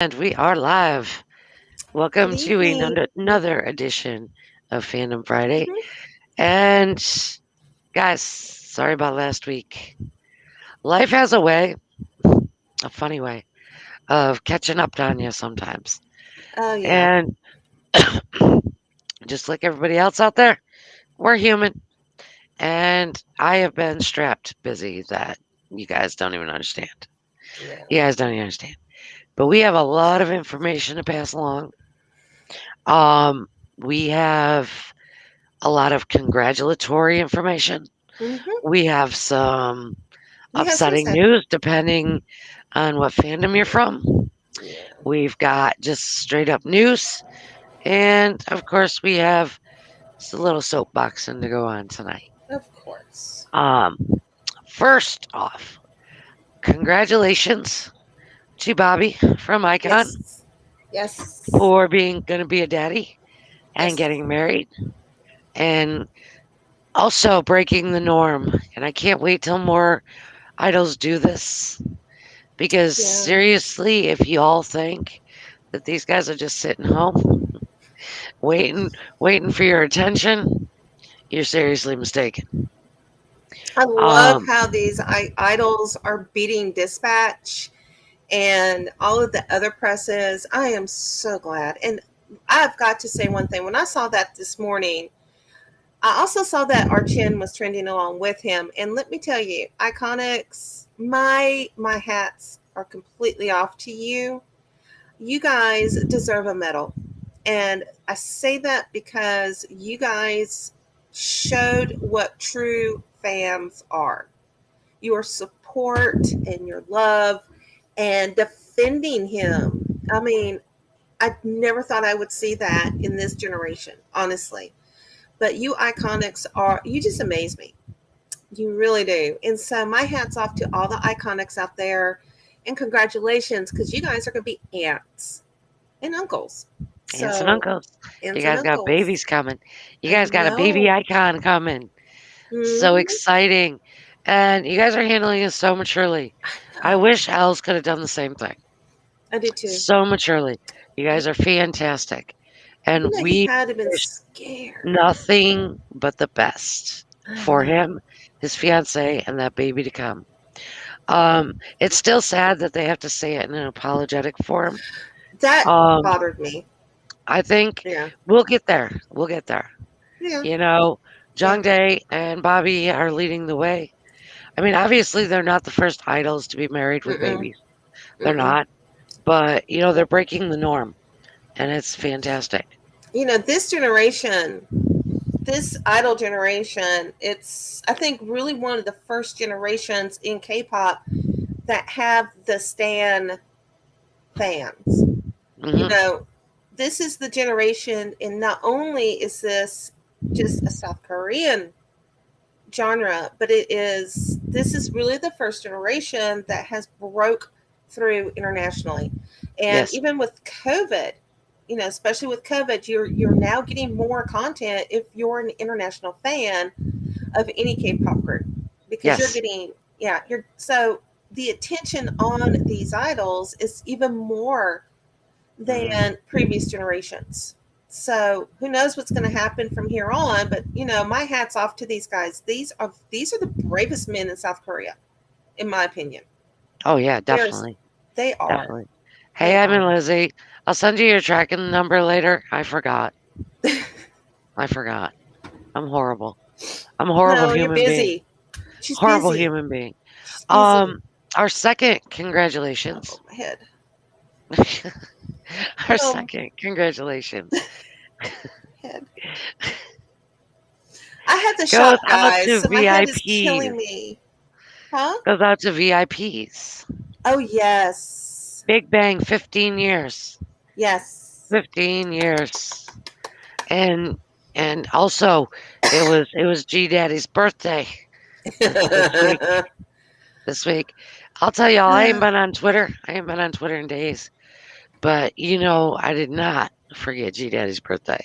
And we are live. Good Welcome to evening. another edition of Fandom Friday. Mhm. And guys, sorry about last week. Life has a funny way of catching up on you sometimes. Oh yeah. And just like everybody else out there, we're human. And I have been strapped busy that you guys don't even understand. Yeah. You guys don't even understand. But we have a lot of information to pass along. We have a lot of congratulatory information. Hmm. We have some We have some upsetting sad. news depending on what fandom you're from. Yeah. We've got just straight up news. And of course, we have just a little soapboxing to go on tonight. Of course. Um, First off, congratulations to Bobby from Icon Yes. Yes. for being going to be a daddy and Yes. getting married and also breaking the norm. And I can't wait till more idols do this. Because Yeah. seriously, if you all think that these guys are just sitting home waiting for your attention, you're seriously mistaken. I love Um, how these idols are beating Dispatch and all of the other presses. I am so glad. And I've got to say one thing. When I saw that this morning, I also saw that our chin was trending along with him. And let me tell you, Iconics, my hats are completely off to you. You guys deserve a medal. And I say that because you guys showed what true fans are. Your support and your love and defending him. I mean, I never thought I would see that in this generation, honestly. But you iconics are, you just amaze me. You really do. And so my hat's off to all the iconics out there. And congratulations, because you guys are going to be aunts and uncles. Aunts and So, uncles, you aunts and guys got uncles. babies coming. You I guys got a baby know. icon coming. So Hmm. exciting. And you guys are handling it so maturely. I I know. wish Els could have done the same thing. I did too. So maturely. You guys are fantastic. And He we had to have been wish scared. nothing but the best I for know. him, his fiance, and that baby to come. It's still sad that they have to say it in an apologetic form. That Um, bothered me. I think Yeah. we'll get there. We'll get there. Yeah. You know, Yeah. John Day and Bobby are leading the way. I mean, obviously, they're not the first idols to be married with Mm-mm. babies. They're Mm-mm. not. But, they're breaking the norm, and it's fantastic. This generation, this idol generation, it's, I think, really one of the first generations in K pop that have the Stan fans. You Hmm. know, this is the generation, and not only is this just a South Korean genre, but this is really the first generation that has broke through internationally. And Yes. even with COVID, especially with COVID, you're now getting more content if you're an international fan of any K-pop group, because you're Yes. getting, yeah, you're so the attention on these idols is even more Hmm. than previous generations. So who knows what's going to happen from here on? But my hats off to these guys. These are the bravest men in South Korea, in my opinion. Oh, yeah, There's definitely. they are. Definitely. Hey, They I'm are. in Lizzie. I'll send you your tracking number later. I forgot. I forgot. I'm horrible. I'm a horrible No, you're human being. busy. She's Horrible busy. human being. She's busy. Um, our second Oh, congratulations. my head. Our Oh, second congratulations my head. I had to goes shop, out guys, to so my head is killing VIPs. me. Huh? Goes out to VIPs. Oh yes. Big Bang, 15 years. Yes. 15 years. And also it was G Daddy's birthday this week. This week. I'll tell y'all, I ain't been on Twitter. I ain't been on Twitter in days. But I did not forget G Daddy's birthday.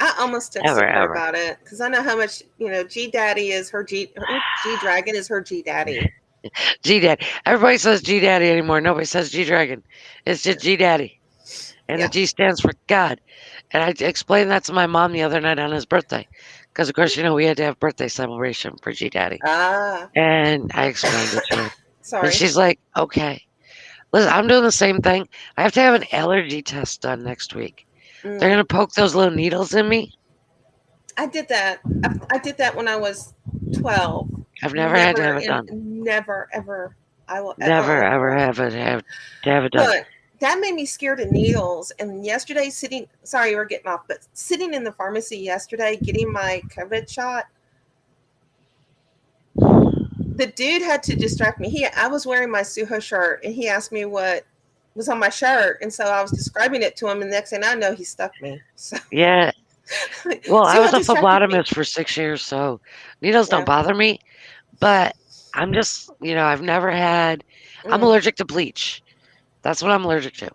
I almost Ever, texted her ever. about it because I know how much G Daddy is her G Dragon is her G Daddy. G Daddy. Everybody says G Daddy anymore. Nobody says G Dragon. It's just G Daddy. And the Yeah. G stands for God. And I explained that to my mom the other night on his birthday. Because, of course, we had to have birthday celebration for G Daddy. Ah, And I explained it to her. And sorry. she's like, okay. Listen, I'm doing the same thing. I have to have an allergy test done next week. They're going Mm. to poke those little needles in me. I did that. I did that when I was 12. I've never had to Never have it and done. never ever. I will. Never, ever have to have it done. But that made me scared of needles. And yesterday, sitting, sorry, we're getting off, but sitting in the pharmacy yesterday, getting my COVID shot, the dude had to distract me. I was wearing my Suho shirt, and he asked me what was on my shirt, and so I was describing it to him. And the next thing I know, he stuck me. So Yeah. Well, I was Suho a distracted me. phlebotomist for 6 years, so needles don't Yeah. bother me. But I'm just, I've never had, I'm Mm, allergic to bleach. That's what I'm allergic to.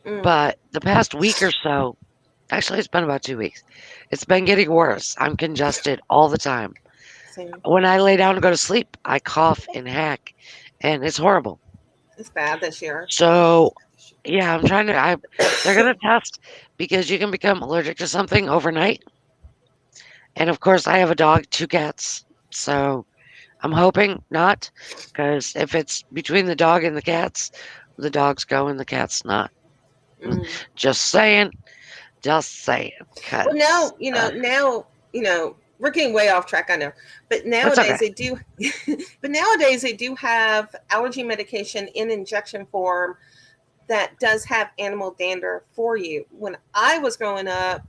mm, But the past week or so, actually, it's been about 2 weeks, it's been getting worse. I'm congested all the time. same. When I lay down to go to sleep, I cough and hack, and it's horrible. It's bad this year. So, yeah, I'm trying to, they're going to test because you can become allergic to something overnight. And of course, I have a dog, two cats. So I'm hoping not, because if it's between the dog and the cats, the dog's go and the cat's not. Mm. Just saying, just saying, Well, because now we're getting way off track. I know, but it's okay. nowadays they do. But nowadays they do have allergy medication in injection form that does have animal dander for you. When I was growing up,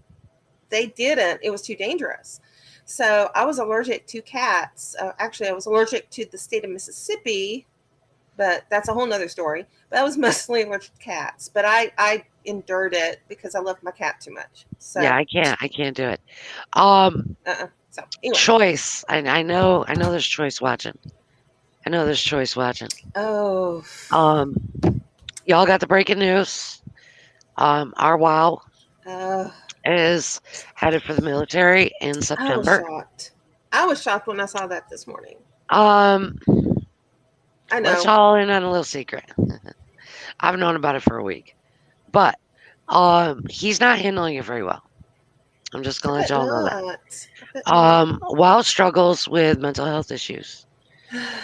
they didn't. It was too dangerous. So I was allergic to cats. Actually, I was allergic to the state of Mississippi, but that's a whole nother story. But I was mostly allergic to cats. But I endured it because I loved my cat too much. Yeah, So I can't do it. Um, so anyway. choice. I know there's choice watching. I know there's choice watching. Oh, Um, y'all got the breaking news. Our WoW uh, is headed for the military in I was September. shocked. I was shocked when I saw that this morning. Um, I let's know. all in on a little secret. I've known about it for a week, but he's not handling it very well. I'm just I gonna let bet y'all know that. not. I bet not. While struggles with mental health issues,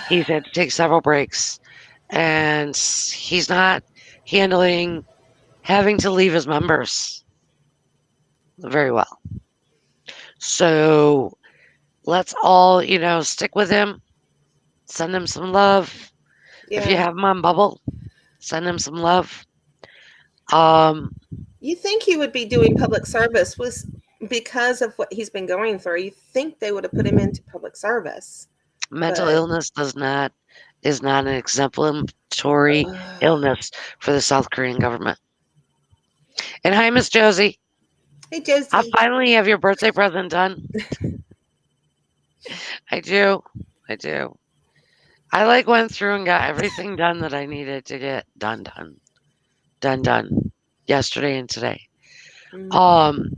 he's had to take several breaks, and he's not handling having to leave his members very well. So let's all, stick with him, send him some love. If you Yeah. have him on Bubble, send him some love. Um, You think he would be doing public service was because of what he's been going through. You think they would have put him into public service, mental but illness is not an exemplary illness for the South Korean government. And hi, Miss Josie. hey I Josie, finally have your birthday present done. I do. I do. I went through and got everything done that I needed to get done yesterday and today. mm. Um,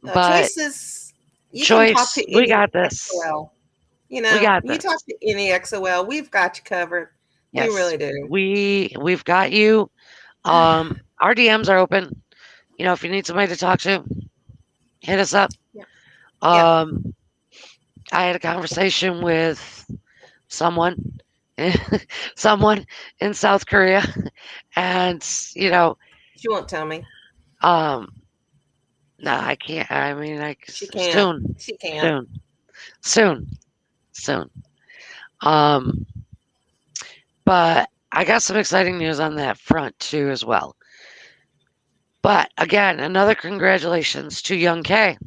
but Choices. You can talk choice, to we any got this. XOL. We got You talk this. to any XOL. We've got you covered. We Yes, really do. we've got you. Our DMs are open. If you need somebody to talk to, hit us up. Yeah. Yeah. Um, I had a conversation with someone, someone in South Korea, and She won't tell me. um, no, I can't. I mean, She can't. She can't. soon, soon, soon. Um, but I got some exciting news on that front too, as well. But again, another congratulations to Young K.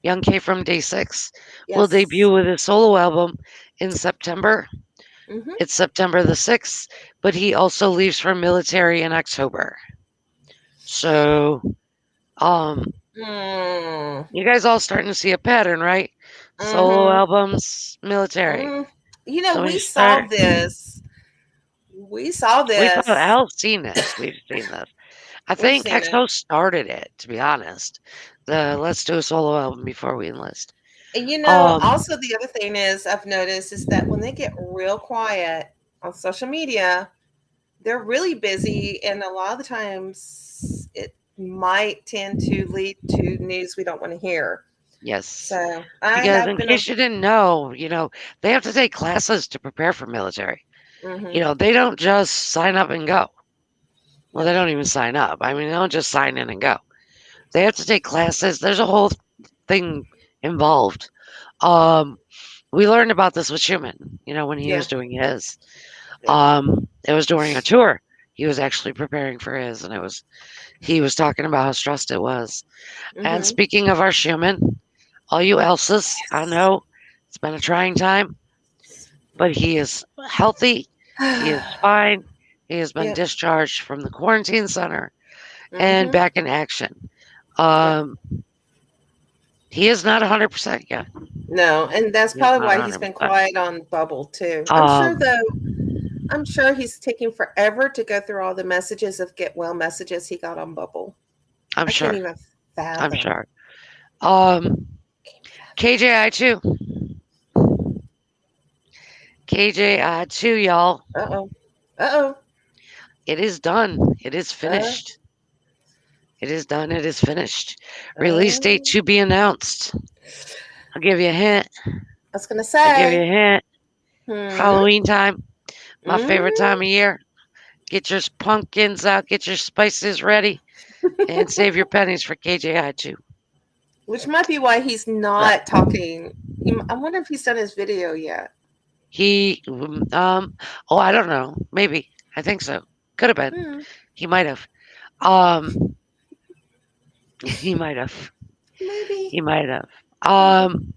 Young K from Day 6 will debut Yes. with his solo album in September. Mm-hmm. It's September the 6th, but he also leaves for military in October. So, um, Mm. you guys all starting to see a pattern, right? Solo Mm-hmm. albums, military. Mm. So we We saw start. this. We saw We've this. hell seen this. We've seen this. I We've think seen it. EXO started it, to be honest. The let's do a solo album before we enlist. And Um, also the other thing is I've noticed is that when they get real quiet, on social media, they're really busy, and a lot of the times it might tend to lead to news we don't want to hear. Yes. So I Because have in been a case you didn't know, they have to take classes to prepare for military. mm-hmm, They don't just sign up and go. Well, no, they don't even sign up. I mean, they don't just sign in and go. They have to take classes. There's a whole thing involved. Um, we learned about this with Schumann, when he yeah, was doing his. yeah, It was during a tour. He was actually preparing for his, and he was talking about how stressed it was. And mm-hmm, speaking of our Schumann, all you Elses, I yes, know it's been a trying time, but he is healthy. He is fine. He has been yeah, discharged from the quarantine center and mm-hmm, back in action. yeah. Um, he is not 100% yet. No, and that's He is probably not why he's been 100%. quiet on Bubble too. I'm sure Um, though. I'm sure he's taking forever to go through all the messages of get well messages he got on Bubble. I'm I can't sure. even I'm fathom. sure. Um, KJI too. KJI too, y'all. Uh oh. Uh oh. It is done. It is Uh finished. It is done. It is finished. Release uh. date to be announced. I'll give you a hint. I was gonna I'll give you a say. hint. Hmm. Halloween time, my favorite Mm. time of year. Get your pumpkins out, get your spices ready, and save your pennies for KJI too. Which might be why he's not talking. I wonder if he's done his video yet. He, oh, I don't know. Maybe. I think so. Could have been. Hmm. He might have. Um, he might have. Maybe. He might have. Maybe. Um,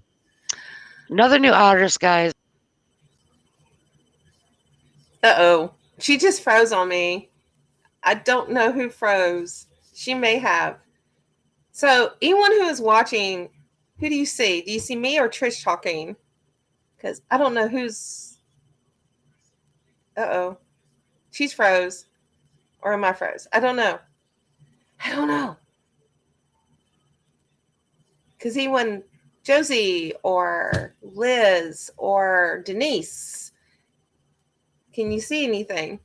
another new artist, guys. Uh oh. She just froze on me. I don't know who froze. She may have. So, anyone who is watching, who do you see? Do you see me or Trish talking? Because I don't know who's. Uh oh. She's froze. Or am I froze? I don't know. I don't know. Because he won Josie or Liz or Denise. Can you see anything?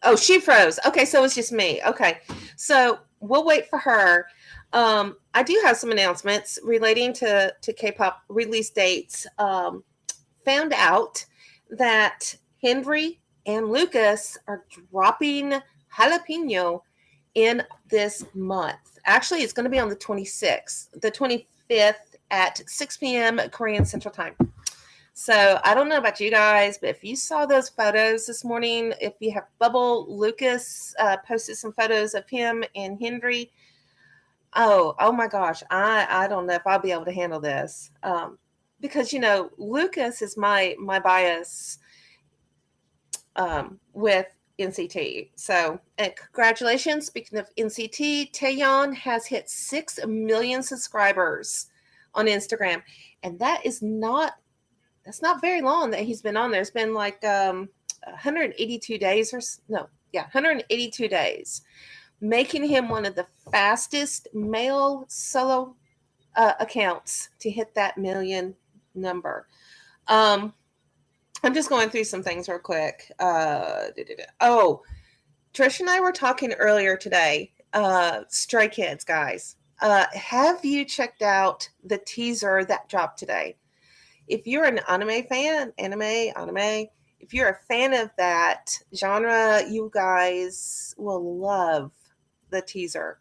Oh, she froze. Okay, so it's just me. Okay, so we'll wait for her. I do have some announcements relating to K-pop release dates. Found out that Henry and Lucas are dropping Jalapeno in this month. Actually, it's going to be on the 26th, the 25th at 6 p.m. Korean Central Time. So I don't know about you guys, but if you saw those photos this morning, if you have Bubble, Lucas posted some photos of him and Henry. Oh my gosh, I don't know if I'll be able to handle this because Lucas is my bias with NCT. So congratulations. Speaking of NCT, Taeyeon has hit 6 million subscribers on Instagram, and that's not very long that he's been on there. It's been like 182 days or no, yeah, 182 days, making him one of the fastest male solo accounts to hit that million number. Um, I'm just going through some things real quick. Oh, Trish and I were talking earlier today. Stray Kids, guys. Have you checked out the teaser that dropped today? If you're an anime, if you're a fan of that genre, you guys will love the teaser.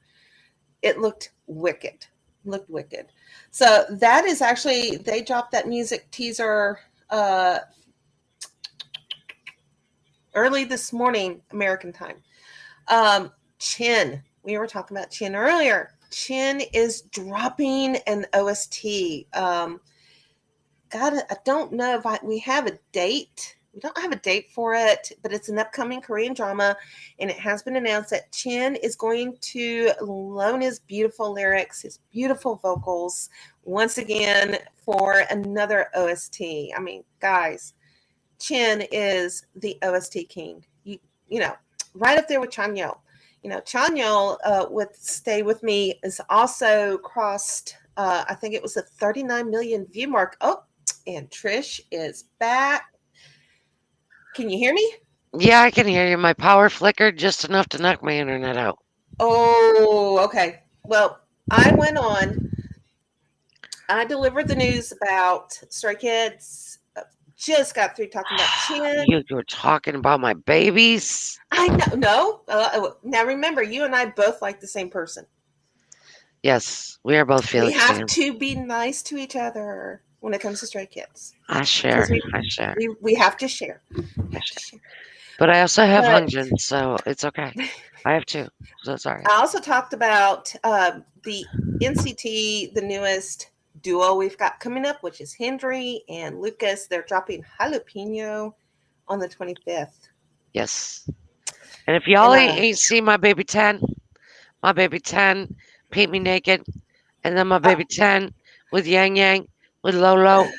It looked wicked. Looked wicked. So that is actually they dropped that music teaser early this morning, American time. Chin. We were talking about Chin earlier. Chin is dropping an OST. I don't know if we have a date. We don't have a date for it, but it's an upcoming Korean drama, and it has been announced that Chin is going to loan his beautiful lyrics, his beautiful vocals, once again for another OST. I mean, guys, Chin is the OST king. You know, right up there with Chanyeol. Chanyeol with "Stay with Me" is also crossed. I think it was a 39 million view mark. Oh, and Trish is back. Can you hear me? Yeah, I can hear you. My power flickered just enough to knock my internet out. Oh, okay. Well, I went on. I delivered the news about Stray Kids. Just got through talking about Chin. You were talking about my babies. I know. No. Now remember, you and I both like the same person. Yes, we are both We Felix have fans. to be nice to each other when it comes to Stray Kids I because share. I share. we have to share. We I have to share. share. But I also have But Hungjin, so it's okay. I have two, so it's all right. I also talked about the NCT, the newest duo we've got coming up, which is Henry and Lucas. They're dropping Jalapeno on the 25th. Yes. And if y'all And ain't seen my baby 10, Paint Me Naked, and then my uh, baby 10 with Yang Yang, with Lolo,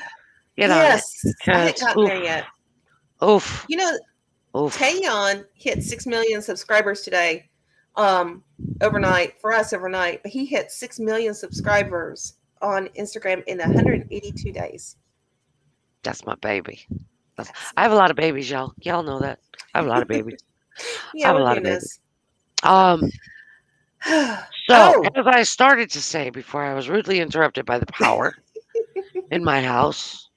get on it. yes, I hadn't Because, gotten there yet. oof, You know, oof. Taeyeon hit 6 million subscribers today, um, overnight, for us overnight, but he hit 6 million subscribers on Instagram in 182 days. That's my baby. That's I have a lot of babies, y'all. Y'all know that. I have a lot of babies. I yeah, have a we lot do of babies. this. So, Um, so, oh, as I started to say before I was rudely interrupted by the power in my house,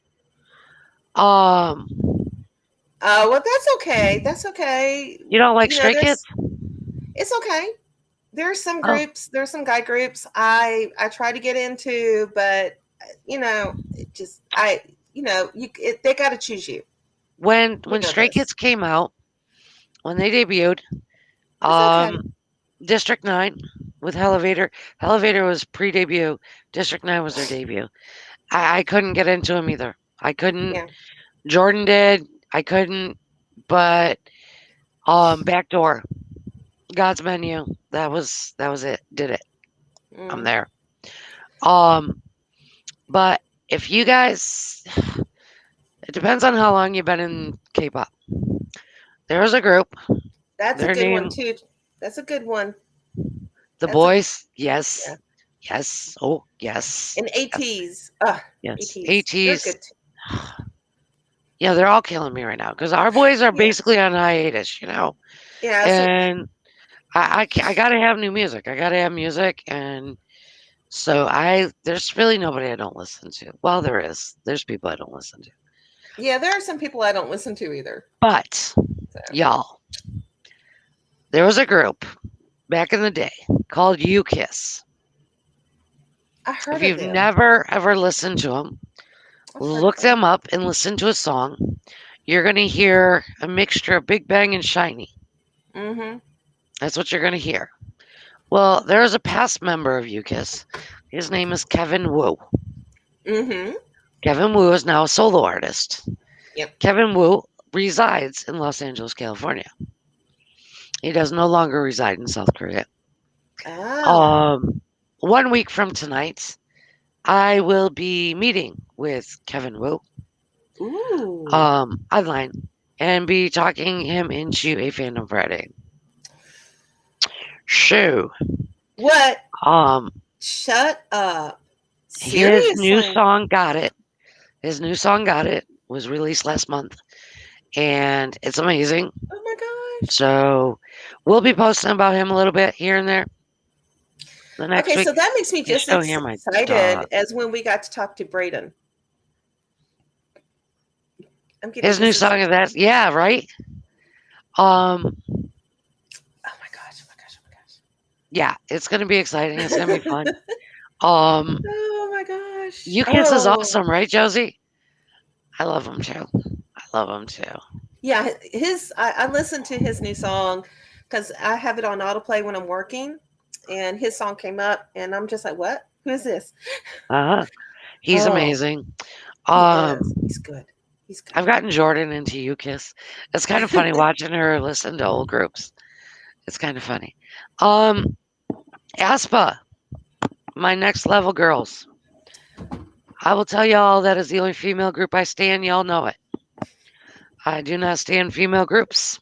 um, well, that's okay. That's okay. you don't like You know, Stray Kids? it's okay. There's some Oh, groups, there's some guy groups I try to get into, but it just they got to choose you. We when know Stray this. Kids came out, when they debuted, It's okay. um, District 9 with Elevator. Elevator was pre-debut. District 9 was their debut. I couldn't get into them either. I couldn't. Yeah. Jordan did. I couldn't. But Backdoor, God's Menu. That was it. Did it. I'm Mm, there. Um, but if you guys, it depends on how long you've been in K-pop. There was a group. that's a Their good one name, too. That's a good one. The That's a Boys. yeah. Yes, yes. Oh, yes, And yes, ATs. yes. ATs. They're ATs. good too. Yeah, they're all killing me right now because our boys are Yeah. basically on hiatus, Yeah. So and I gotta have new music. I gotta have music, and so there's really nobody I don't listen to. Well, there is. There's people I don't listen to, yeah, there are some people I don't listen to either. but So y'all, there was a group back in the day called U Kiss. I heard If of you've them. never ever listened to them, I've heard of look them. them up and listen to a song. You're gonna hear a mixture of Big Bang and Shiny. Mm-hmm. That's what you're gonna hear. Well, there is a past member of UKIS. His name is Kevin Wu. Mm-hmm. Kevin Wu is now a solo artist. Yep. Kevin Wu resides in Los Angeles, California. He does no longer reside in South Korea. Ah. Um, 1 week from tonight, I will be meeting with Kevin Wu Ooh. online and be talking him into a Fandom Friday. So, What? um, Shut up. his new Seriously? song "Got It." His new song "Got It" was released last month, and it's amazing. Oh my gosh. So, we'll be posting about him a little bit here and there the next Okay, week. so that makes me You just still hear my excited dog. as when we got to talk to Braden. I'm getting His new just as song is that, yeah, right? Um, oh my gosh, oh my gosh, oh yeah, it's gonna be exciting. It's gonna my be fun. gosh. Oh my gosh. UKIS is Oh awesome, right, Josie? I love him too. I love him too. yeah, I listened to his new song because I have it on autoplay when I'm working, and his song came up, and I'm just like, what? Who is this? Uh huh. He's Oh, amazing. he Um, is. He's good. He's good. I've gotten Jordan into UKIS. It's kind of funny watching her listen to old groups. It's kind of funny. Um, Aspa, my next level girls. I will tell y'all that is the only female group I stand. Y'all know it. I do not stand female groups,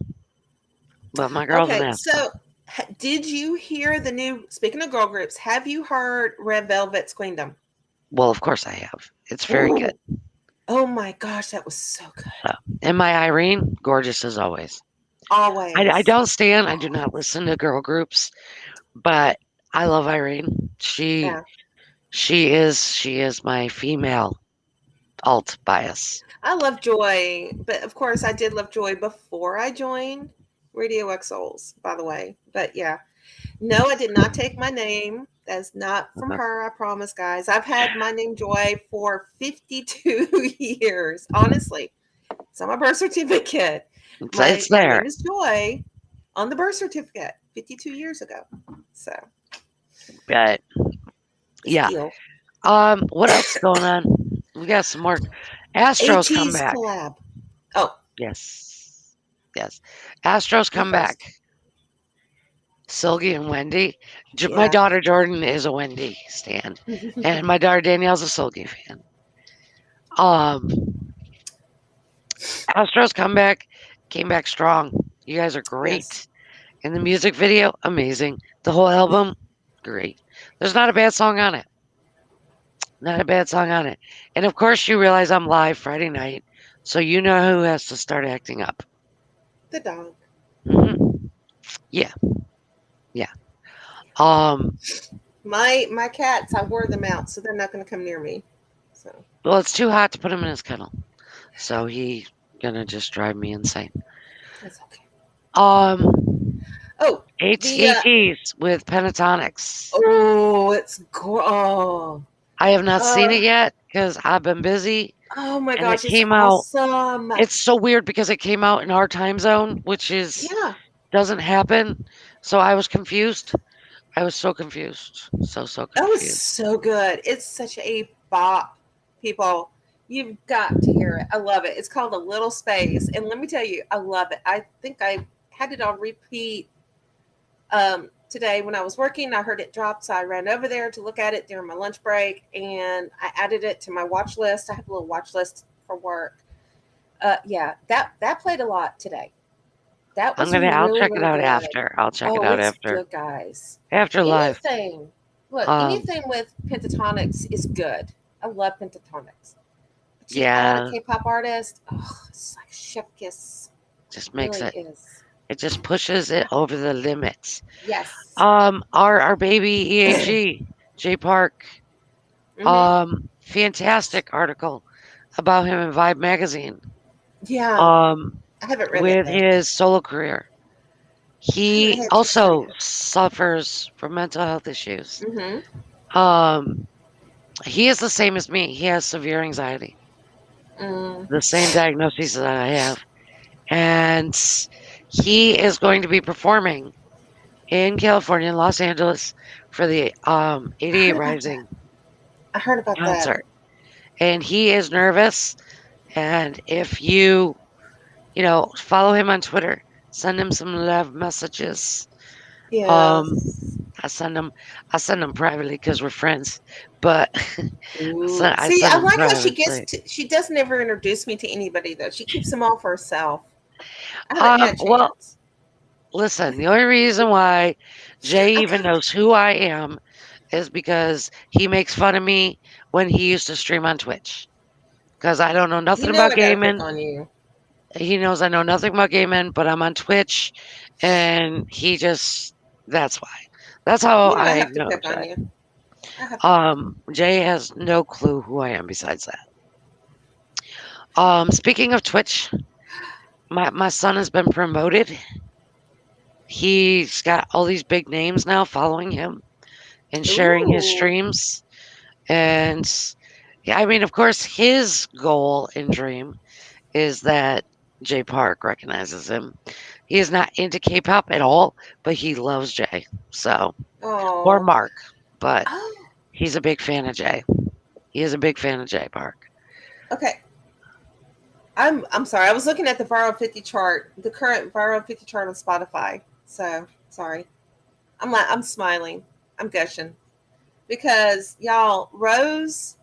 but my girls in Okay, Aspa. so did you hear the new? Speaking of girl groups, have you heard Red Velvet's Queendom? Well, of course I have. It's very good. Ooh, Oh my gosh, that was so So, good. and my Irene, gorgeous as always. I Always. don't stand. I do not listen to girl groups, but I love Irene. Yeah. She is my female alt bias. I love Joy, but of course I did love Joy before I joined Radio X Souls, by the way. But yeah. No, I did not take my name. That's not from her, I promise, guys. I've had my name Joy for 52 years. Honestly. It's on my birth certificate. My It's my name there, is Joy on the birth certificate 52 years ago. So but it's yeah. deal. What else is going on? We got some more Astros come AT's back. collab. Oh, Yes, yes. Astros you come back. first. Silgy and Wendy. My Yeah. daughter Jordan is a Wendy stan, and my daughter Danielle's a Silgy fan. Um, Astros comeback came back strong. You guys are Yes. great. And the music video, amazing. The whole album, great. There's not a bad song on it. Not a bad song on it. And of course, you realize I'm live Friday night, so you know who has to start acting up. The dog. Yeah, yeah. Um, My cats, I wore them out, so they're not gonna come near me. So well, it's too hot to put him in his kennel, so he gonna just drive me insane. that's okay. Um, Oh, the ATs with Pentatonics. oh, it's oh, I have not seen it uh, yet because I've been busy, oh my and it gosh, it's came out. awesome. It's so weird because it came out in our time zone, which is Yeah, doesn't happen. So I was confused. I was so confused. So that was confused. so good. It's such a bop, people. You've got to hear it. I love it. It's called A Little Space, and let me tell you, I love it. I think I had it on repeat today when I was working. I heard it drop, so I ran over there to look at it during my lunch break, and I added it to my watch list. I have a little watch list for work. Yeah, that played a lot today. That was I'll really check it really out good. after. I'll check it Oh, out it's after. good, guys. After live. Anything, look, Um, anything with pentatonics is good. I love pentatonics. But you add a yeah, K-pop artist, oh, it's like chef kiss. just It makes really it. is. It just pushes it over the limits. Yes. Our baby EAG, J Park. Mm-hmm. Fantastic article about him in Vibe magazine. Yeah, Um, I haven't read it with though. his solo career. I haven't He had a chance to read also it. suffers from mental health issues. Mm-hmm. Um, he is the same as me. He has severe anxiety, Mm. the same diagnoses that I have. And he is going to be performing in California, in Los Angeles, for the I 88 heard about that. Rising I heard about that. concert. And he is nervous. And if you follow him on Twitter, send him some love messages. Yeah. Um, I send them, I send them privately because we're friends. But Ooh. I See, send I them like how she gets privately. to. She doesn't ever introduce me to anybody though. She keeps them all for herself. I haven't had a Well, chance. listen. The only reason why Jay I even got. knows who I am is because he makes fun of me when he used to stream on Twitch. Because I don't know nothing You know about I got to pick gaming. on you. He knows I know nothing about gaming, but I'm on Twitch, and that's why. That's how You know I I have to know pick on Jay. you. I have to pick on you. Jay has no clue who I am besides that. Speaking of Twitch, my son has been promoted. He's got all these big names now following him and sharing his Ooh. streams. And yeah, I mean, of course, his goal and dream is that Jay Park recognizes him. He is not into K-pop at all, but he loves Jay. So, or Oh. Mark, but Oh. he's a big fan of Jay. He is a big fan of Jay Park. Okay. I'm sorry. I was looking at the Viral 50 chart, the current Viral 50 chart on Spotify. So sorry. I'm smiling. I'm gushing because y'all Rose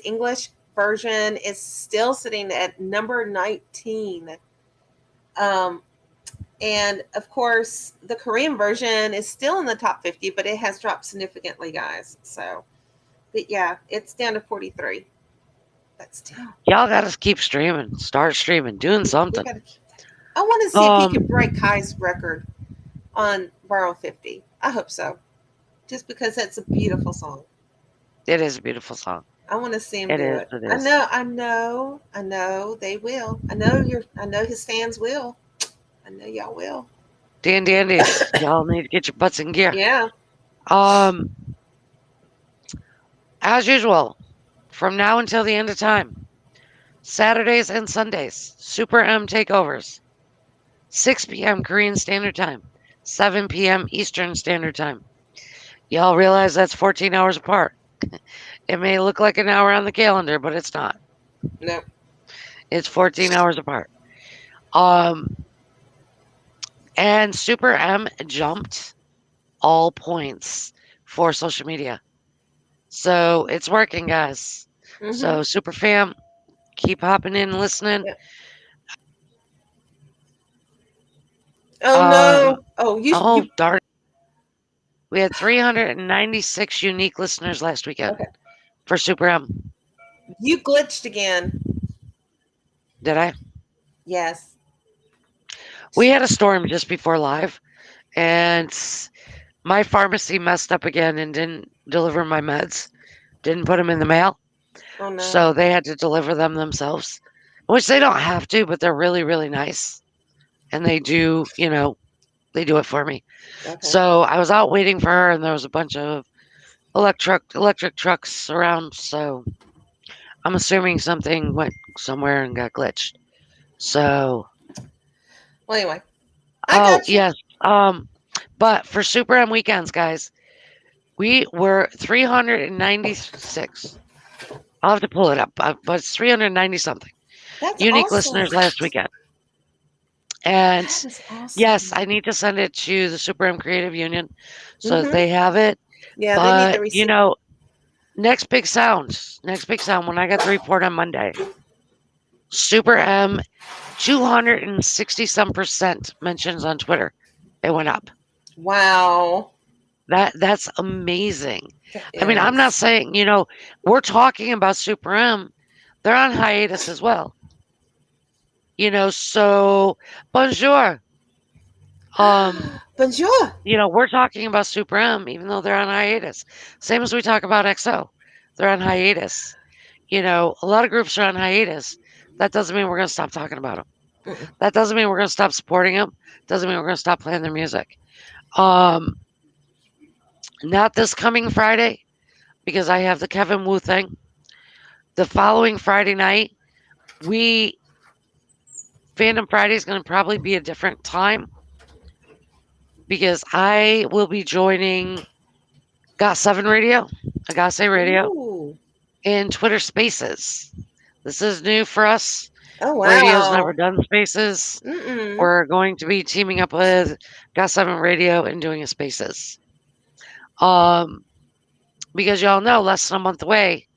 English version is still sitting at number 19. Um, and of course, the Korean version is still in the top 50, but it has dropped significantly, guys. So, but yeah, it's down to 43. but still, Y'all gotta keep streaming. Start streaming. Doing we something. got to keep that. I want to see if he Um, could break Kai's record on Borrow 50. I hope so. Just because that's a beautiful song. it is a beautiful song. I want to see him It do is. it. It I is. know, I know, I know they will. I know his fans will. I know y'all will. Dandies, y'all need to get your butts in gear. Yeah. Um, as usual, from now until the end of time, Saturdays and Sundays, Super M takeovers, 6 p.m. Korean Standard Time, 7 p.m. Eastern Standard Time. Y'all realize that's 14 hours apart. It may look like an hour on the calendar, but it's not. No. It's 14 hours apart. Um, and Super M jumped all points for social media. So it's working, guys. Mm-hmm. So Super Fam, keep hopping in and listening. Yeah. Oh Um, no. Oh, you. oh darn, we had 396 unique listeners last weekend Okay. for Super M. You glitched again. Did I? Yes. We had a storm just before live, and my pharmacy messed up again and didn't deliver my meds. Didn't put them in the mail, Oh no. so they had to deliver them themselves. Which they don't have to, but they're really, really nice, and they do, they do it for me. Okay. So I was out waiting for her, and there was a bunch of electric trucks around. So I'm assuming something went somewhere and got glitched. So, Well, anyway, I oh got you. yes, but for Super M weekends, guys, we were 396. I'll have to pull it up, but it's 390 something That's unique awesome. listeners last weekend. And That is yes, awesome. I need to send it to the Super M Creative Union so that Mm-hmm. they have it. Yeah, they need the But receipt. next big sound when I got the report on Monday. Super M, 260 some percent mentions on Twitter. It went up. Wow. That's amazing. That I mean, I'm not is. saying, we're talking about Super M. They're on hiatus as well. So bonjour. Um, Bonjour. we're talking about Super M, even though they're on hiatus. Same as we talk about XO. They're on hiatus. A lot of groups are on hiatus. That doesn't mean we're going to stop talking about them. Mm-mm. That doesn't mean we're going to stop supporting them. Doesn't mean we're going to stop playing their music. Um, Not this coming Friday because I have the Kevin Wu thing. The following Friday night, we Fandom Friday is going to probably be a different time because I will be joining Got 7 Radio, Agase Radio, Ooh. in Twitter Spaces. This is new for us. Oh Radio's never wow. done Spaces. Mm-mm. We're going to be teaming up with Got 7 Radio and doing a Spaces. Um, because y'all know less than a month away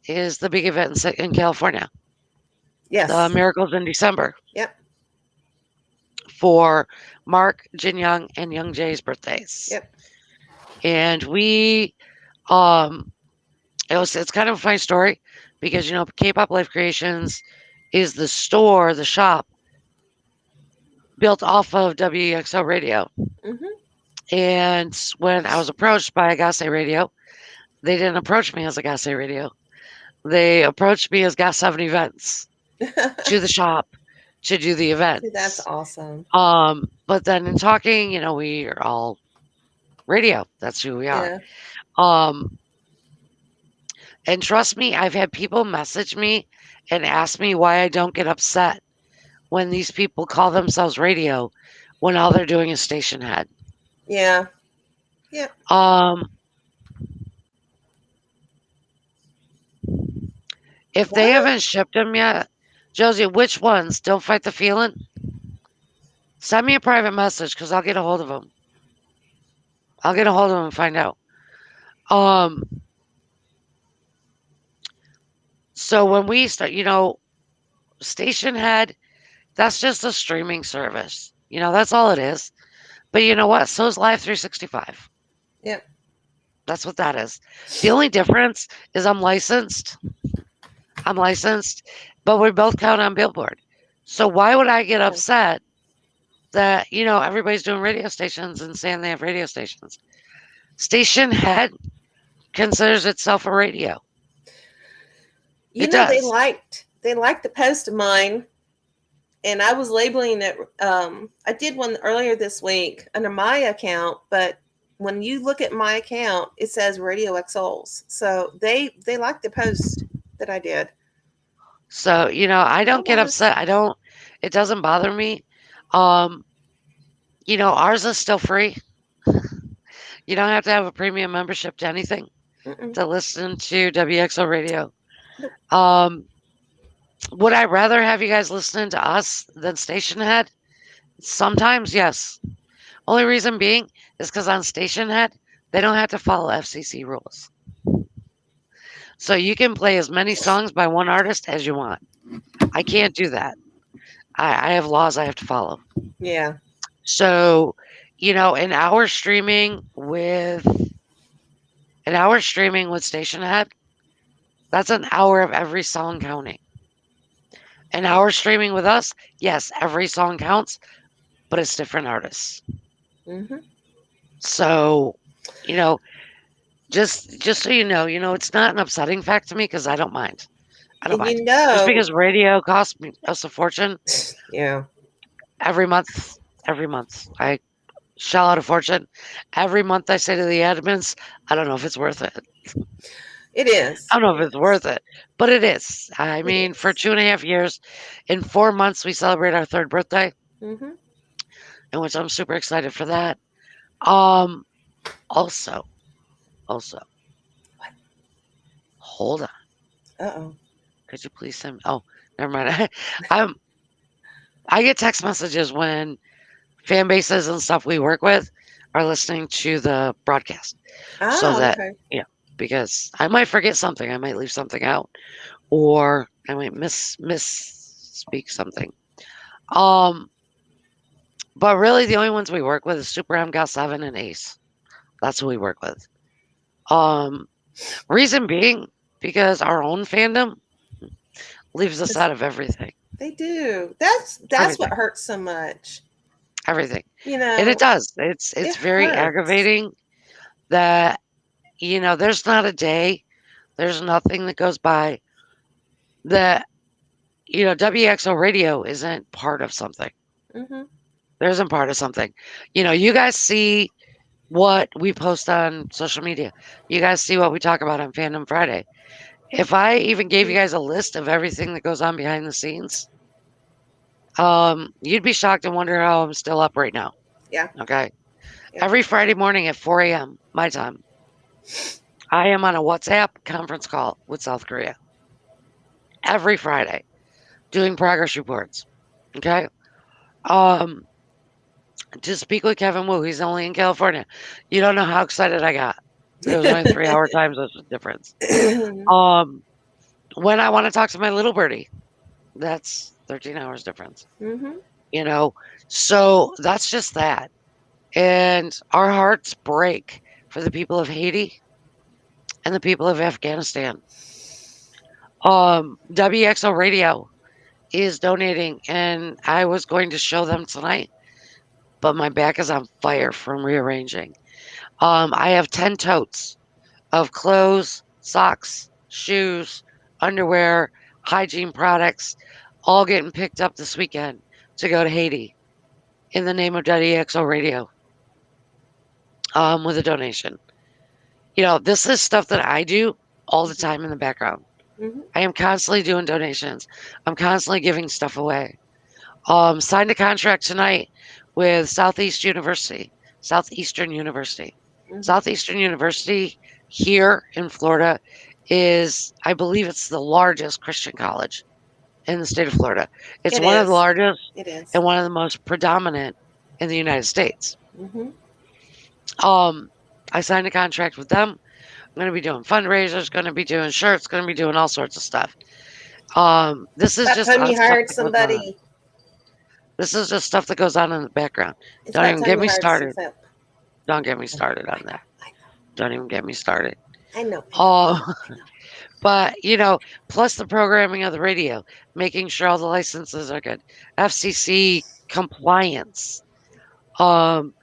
is the big event in California, the Yes. Miracles in December Yep. for Mark, Jin Young, and Young Jay's birthdays. Yep. And um, it's kind of a funny story because K-pop Life Creations is the store, the shop built off of WXO Radio. Mm-hmm. And when I was approached by Agase Radio, they didn't approach me as Agase Radio. They approached me as Got 7 Events to the shop to do the See, that's events. awesome. But then in talking, we are all radio. That's who we are. Yeah. Um, and trust me, I've had people message me and ask me why I don't get upset when these people call themselves radio when all they're doing is station head. Yeah. Yep. Um, if they What? haven't shipped them yet, Josie, which ones? Don't fight the feeling. Send me a private message because I'll get a hold of them. I'll get a hold of them and find out. Um, so when we start, station head, that's just a streaming service. That's all it is. But you know what? So is Live 365. Yep. That's what that is. The only difference is I'm licensed. I'm licensed, but we both count on Billboard. So why would I get Oh, upset that, everybody's doing radio stations and saying they have radio stations? Station head considers itself a radio. you It know does. they liked the post of mine, and I was labeling it. I did one earlier this week under my account, but when you look at my account, it says Radio XOls. So they liked the post that I did. So, I That don't get was upset. I don't, it doesn't bother me. Um, ours is still free. You don't have to have a premium membership to anything mm-mm, to listen to WXO radio. nope. Um, would I rather have you guys listening to us than Station Head? Sometimes, yes. Only reason being is because on Station Head, they don't have to follow FCC rules. So you can play as many songs by one artist as you want. I can't do that. I have laws I have to follow. Yeah. So, an hour streaming with Station Head, that's an hour of every song counting. An hour streaming with us, yes, every song counts, but it's different artists. Hmm. So, you know, just so it's not an upsetting fact to me because I don't mind. I don't And mind. you Just know, because radio costs me us a fortune yeah, every month, I shell out a fortune. Every month I say to the admins, I don't know if it's worth it. it is. I don't know It if it's is. worth it, but it is. I It mean, for is. 2.5 years, in 4 months, we celebrate our third birthday, Mm-hmm. in which I'm super excited for that. Um, also, also, What? hold on. Uh Could you please send me? Oh, never mind. I'm, I get text messages when fan bases and stuff we work with are listening to the broadcast, so oh. that, Okay. yeah, because I might forget something, I might leave something out, or I might misspeak something. Um, but really, the only ones we work with is Super M, Got 7, and Ace. That's who we work with. Um, reason being because our own fandom leaves us Because out of everything, they do. That's what everything, hurts so much. everything, You and it know, does. It's it very hurts. aggravating that there's not a day, there's nothing that goes by that WXO radio isn't part of something. Mm-hmm. There isn't part of something. You guys see what we post on social media. You guys see what we talk about on Fandom Friday. If I even gave you guys a list of everything that goes on behind the scenes, you'd be shocked and wonder how I'm still up right now. Yeah. Okay. Yeah. Every Friday morning at 4 a.m. my time, I am on a WhatsApp conference call with South Korea. Every Friday, doing progress reports. Okay. Um, to speak with Kevin Wu, he's only in California. You don't know how excited I got. There was only 3 hour time difference. Um, when I want to talk to my little birdie, that's 13 hours difference. Mm-hmm. You know, so that's just that. And our hearts break for the people of Haiti and the people of Afghanistan. WXO Radio is donating, and I was going to show them tonight, but my back is on fire from rearranging. I have 10 totes of clothes, socks, shoes, underwear, hygiene products, all getting picked up this weekend to go to Haiti in the name of WXO Radio, with a donation. This is stuff that I do all the time in the background. Mm-hmm. I am constantly doing donations. I'm constantly giving stuff away. Signed a contract tonight with Southeastern University. Mm-hmm. Southeastern University here in Florida is, I believe, it's the largest Christian college in the state of Florida. It's It one of the is. largest It is. and one of the most predominant in the United States. Mm-hmm. Um, I signed a contract with them. I'm going to be doing fundraisers, going to be doing shirts, going to be doing all sorts of stuff. This is About just time on you stuff hired that goes on. somebody. This is just stuff that goes on in the background. It's Don't about even time get you me hired some started. help. Don't get me started on I know. that. Don't even get me started. I know. I know. I know. I Oh, know. I know. But, plus the programming of the radio, making sure all the licenses are good, FCC compliance. Um,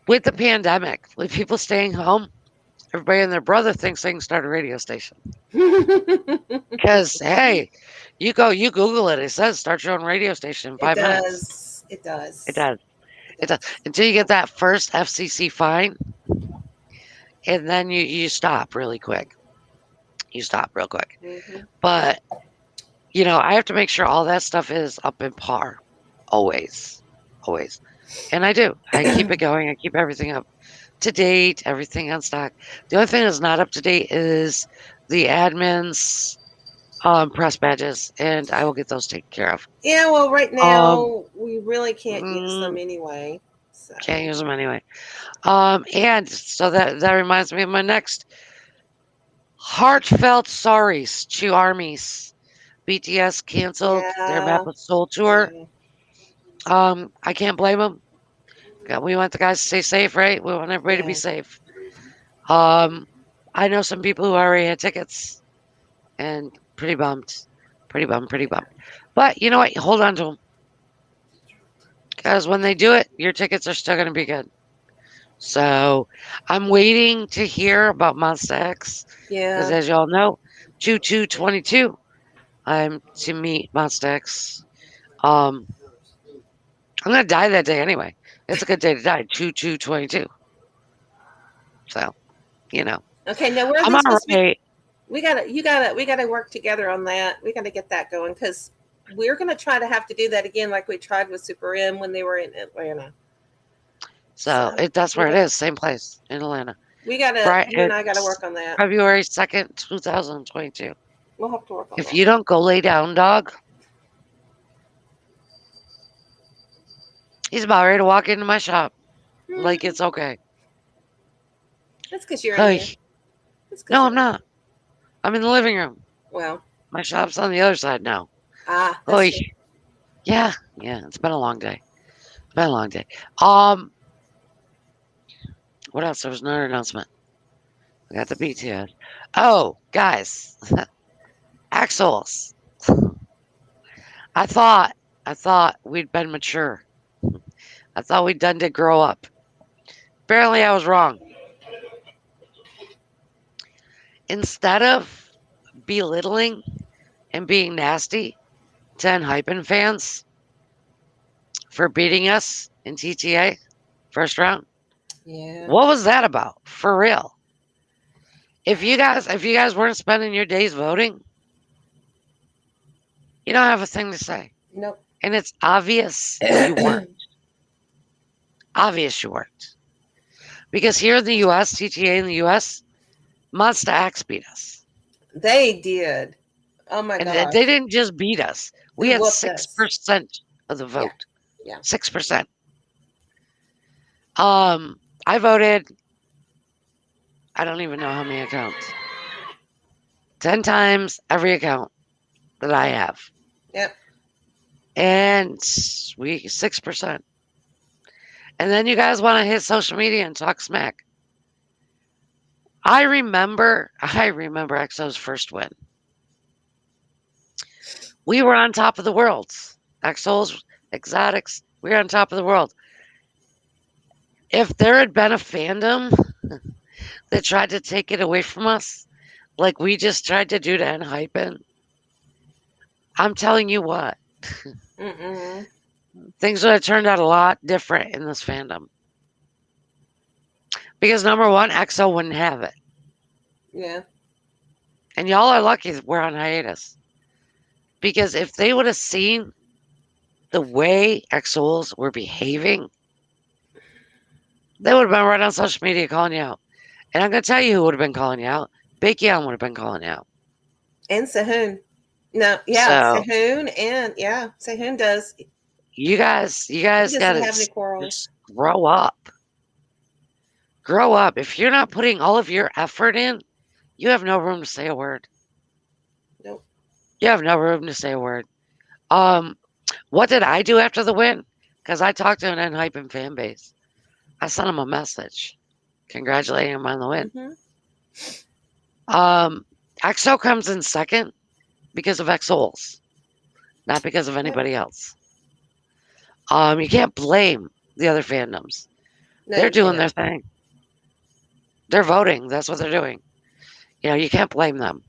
with the pandemic, with people staying home, everybody and their brother thinks they can start a radio station. Because, hey, you Google it, it says start your own radio station in It 5 minutes. does. It It does. does. It It does. does. Until you get that first FCC fine, and then you stop really quick. You stop real quick. Hmm. But, I have to make sure all that stuff is up in par. Always. Always. And I do. I keep it going. I keep everything up to date, everything on stock. The only thing that's not up to date is the admin's press badges, and I will get those taken care of. Yeah, well, right Um, now we really can't use them mm, anyway. can't So, use them anyway. And so that reminds me of my next heartfelt sorries to armies. BTS canceled their Map yeah, of Soul tour. yeah, I can't blame them. We want the guys to stay safe, right? We want everybody to be yeah. safe. Um, I know some people who already had tickets and pretty bummed, pretty bummed, pretty bummed. But you know what? Hold on to them because when they do it, your tickets are still going to be good. So I'm waiting to hear about Monsta X because, Yeah. as y'all know, 2222, I'm to meet Monsta X. Um, I'm gonna die that day anyway. It's a good day to die. 2222. So you know, Okay, now where are I'm they all supposed to be? right. We gotta work together on that. We gotta get that going because we're gonna try to have to do that again, like we tried with Super M when they were in Atlanta. So So that's we where it gotta, is. Same place in Atlanta. we gotta, Right. you and I gotta It's work on that. February 2nd, 2022. We'll have to work on If that. you don't go lay down, dog, he's about ready to walk into my shop like Hmm. it's okay. That's because you're in Hey, there. That's because no, you're I'm in there. not. I'm in the living room. Well, My shop's on the other side now. that's Hey, true. yeah, yeah. It's been a long day. It's been a long day. Um, what else? There was another announcement. I got the BTS. Oh, guys, Axels. I thought, I thought we'd been mature. I thought we'd done to grow up. Apparently, I was wrong. Instead of belittling and being nasty to Hypen fans for beating us in TTA first round, Yeah. what was that about? For real. If you guys weren't spending your days voting, you don't have a thing to say. Nope. And it's obvious you weren't. Obvious you weren't. Because here in the US, TTA in the US, Monsta X beat us. They did. Oh my And they gosh. didn't just beat us. They We had whooped us. 6% of the Yeah. vote. Yeah. 6%. I voted, I don't even know how many accounts. 10 times every account that I have. Yep. And we 6%. And then you guys want to hit social media and talk smack. I remember EXO's first win. We were on top of the world. EXO's exotics, we were on top of the world. If there had been a fandom that tried to take it away from us, like we just tried to do to Hypen, I'm telling you what, Mm-mm. things would have turned out a lot different in this fandom. Because number one, EXO wouldn't have it. Yeah. And y'all are lucky that we're on hiatus. Because if they would have seen the way EXOs were behaving, they would have been right on social media calling you out. And I'm going to tell you who would have been calling you out. Baekhyun would have been calling you out. And Sehun. No, yeah, So Sehun and yeah, Sehun does. you He guys got doesn't to have any quarrels. just grow up. Grow up. If you're not putting all of your effort in, you have no room to say a word. Nope. You have no room to say a word. Um, what did I do after the win? Because I talked to an Enhypen fan base. I sent them a message congratulating them on the win. Hmm. Um, EXO comes in second because of EXOs, not because of Yep. anybody else. You can't blame the other fandoms. No, They're you doing can't. their thing. They're voting. That's what they're doing. You can't blame them.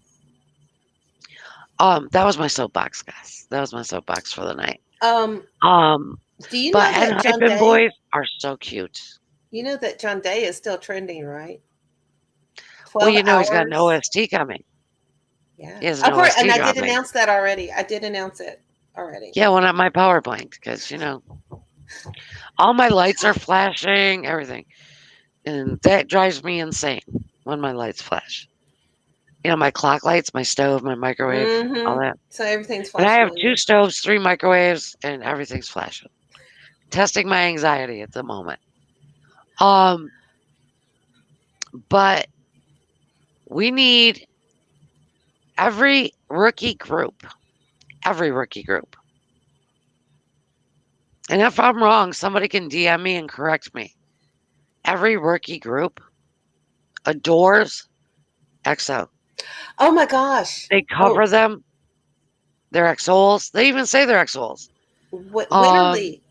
That was my soapbox, guys. That was my soapbox for the night. Um, Um, do you but know and that John Hyphen Day? boys are so cute. You know that John Day is still trending, right? Well, 12 he's got an hours. OST coming. Yeah. He has an I've already, and OST I did dropping. announce that already. I did announce it already. Yeah, when my power blinked, because all my lights are flashing, everything, and that drives me insane when my lights flash. My clock lights, my stove, my microwave, all Mm-hmm. that. So everything's And I flashing have on two you. stoves, three microwaves, and everything's flashing. Testing my anxiety at the moment. Um, but we need every rookie group, every rookie group. And if I'm wrong, somebody can DM me and correct me. Every rookie group adores EXO. Oh my gosh. They Oh, cover them. They're EXOs. They even say they're EXOs. Um, Winterly.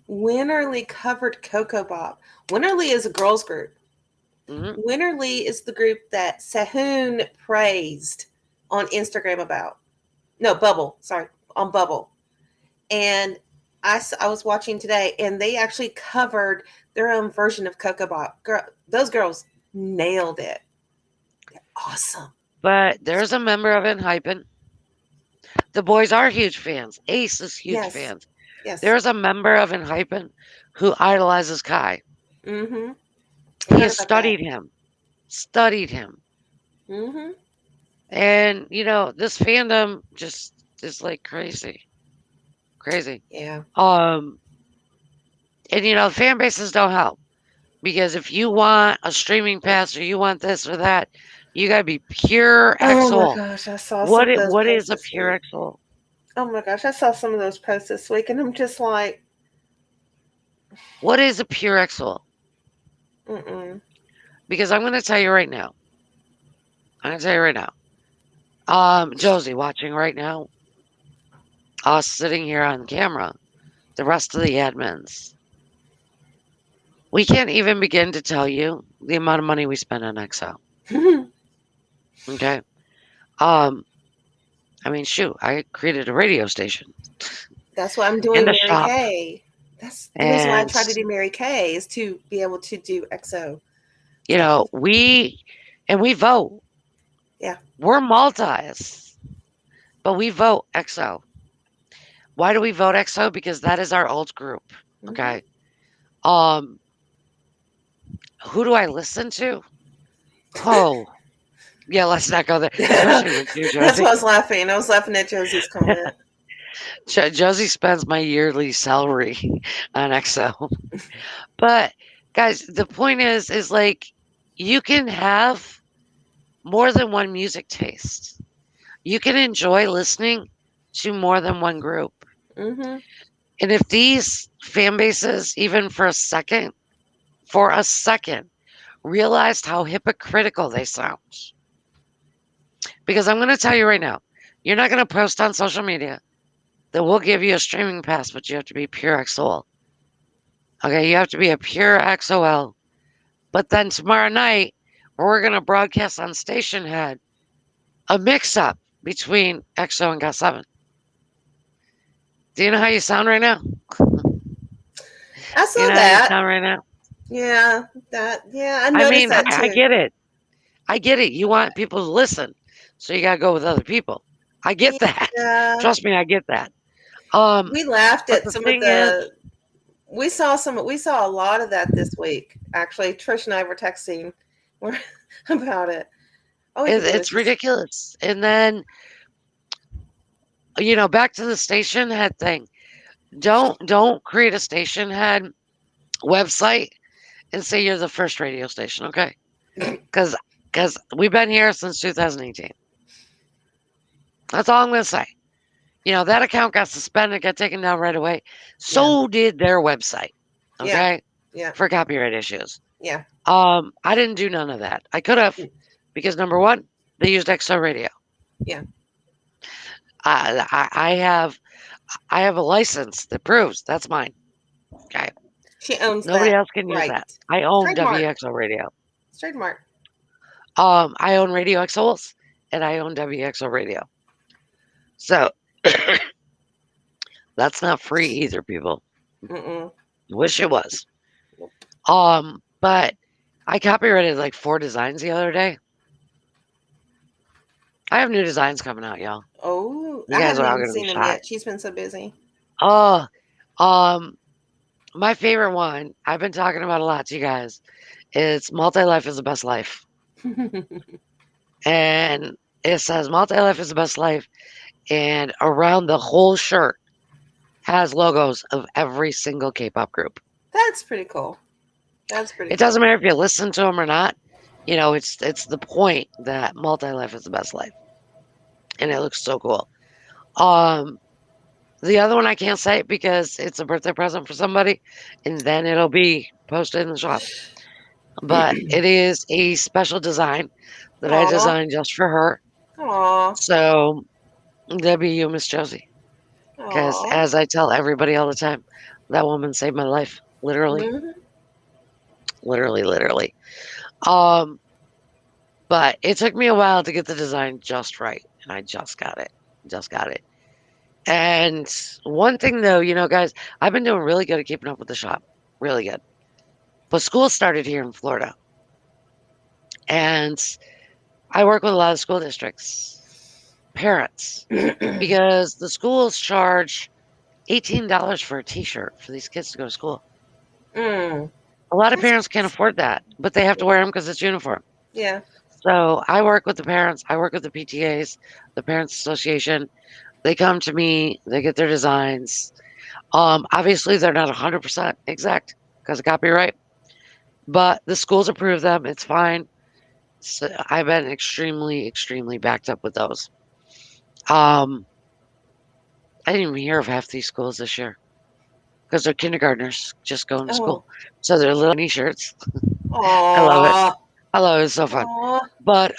Winterly covered Coco Bob. Winterly is a girls group. mhm. Winterly is the group that Sahun praised on Instagram about. No, Bubble. Sorry, on Bubble. And I was watching today, and they actually covered their own version of Coco Bob. Those girls nailed it. Awesome. But there's a member of Enhypen. The boys are huge fans. Ace is huge Yes. fans. Yes. There's a member of Enhypen who idolizes Kai. Mm-hmm. I He heard has about that. studied him. Mm-hmm. And, this fandom just is like crazy. Crazy. Yeah. Um, and fan bases don't help because if you want a streaming pass or you want this or that, you gotta be pure Oh my XOL. gosh, I saw some What of it those what posts is a this pure week. XOL? Oh my gosh, I saw some of those posts this week, and I'm just like, What is a pure XOL? mm-mm. Because I'm gonna tell you right now. I'm gonna tell you right now. Josie watching right now, us sitting here on camera, the rest of the admins. We can't even begin to tell you the amount of money we spend on XO. Okay. Um, I mean, shoot, I created a radio station That's why I'm and doing a Mary shop, Kay. That's the reason why I and try to do Mary Kay is to be able to do XO you stuff. know we and we vote. Yeah. We're multis, but we vote XO. Why do we vote XO? Because that is our old group. Mm-hmm. Okay. Um, who do I listen to? Oh, yeah. Let's not go there, especially with you, That's why Josie. I was laughing. I was laughing at Josie's comment. Josie spends my yearly salary on XO. But guys, the point is like you can have more than one music taste. You can enjoy listening to more than one group. Mm-hmm. And if these fan bases, even for a second, realized how hypocritical they sound, because I'm going to tell you right now, you're not going to post on social media that we'll give you a streaming pass, but you have to be pure XOL. Okay, you have to be a pure XOL. But then tomorrow night, we're going to broadcast on Station Head a mix up between XO and GOT7. Do you know how you sound right now? I You saw know how you that. sound right now? Yeah, that. Yeah, I I noticed mean, that I too. get it. I get it. You want people to listen, so you got to go with other people. I get that. Yeah, Trust me, I get that. Um, we laughed but at the some of thing is, the. We saw a lot of that this week. Actually, Trish and I were texting about it. All we could do is it's just. ridiculous. And then, back to the station head thing. Don't create a station head website and say you're the first radio station, okay? Because we've been here since 2018. That's all I'm gonna say. That account got suspended, got taken down right away. Yeah, So did their website, yeah, okay, yeah, for copyright issues. yeah. I didn't do none of that. I could have, because number one, They used XO radio. Yeah, I have a license that proves that's mine. Okay. she owns Nobody that else can use right. that. I own Trademark. WXO radio. Trademark. I own Radio XOs and I own WXO radio. So that's not free either, people. Mm-mm. Wish it was. Nope. But I copyrighted like 4 designs the other day. I have new designs coming out, y'all. Oh, You I guys haven't are all even gonna be seen them shocked. yet. She's been so busy. Oh, um, my favorite one I've been talking about a lot to you guys. Is multi life is the best life, and it says multi life is the best life, and around the whole shirt has logos of every single K-pop group. That's pretty cool. That's pretty It doesn't cool. matter if you listen to them or not. You know, it's the point that multi life is the best life, and it looks so cool. Um, the other one I can't say because it's a birthday present for somebody, and then it'll be posted in the shop. But it is a special design that I Aw, designed just for her. aw, So that'd be you, Miss Josie. Because aw. as I tell everybody all the time, that woman saved my life. Literally, Mhm. literally, literally. Um, but it took me a while to get the design just right, and I just got it. Just got it. And one thing though, you know, guys, I've been doing really good at keeping up with the shop. Really good. But school started here in Florida. And I work with a lot of school districts, parents, because the schools charge $18 for a t-shirt for these kids to go to school. Mm, A lot of that's parents can't afford that, but they have to wear them because it's uniform. yeah. So I work with the parents. I work with the PTAs, the Parents Association. They come to me. They get their designs. Obviously, they're not 100% exact because of copyright, but the schools approve them. It's fine. So I've been extremely, extremely backed up with those. Um, I didn't even hear of half these schools this year because they're kindergartners just going to Oh, school. So they're little mini shirts. I love it. aw, I love it. It's so fun. aw. But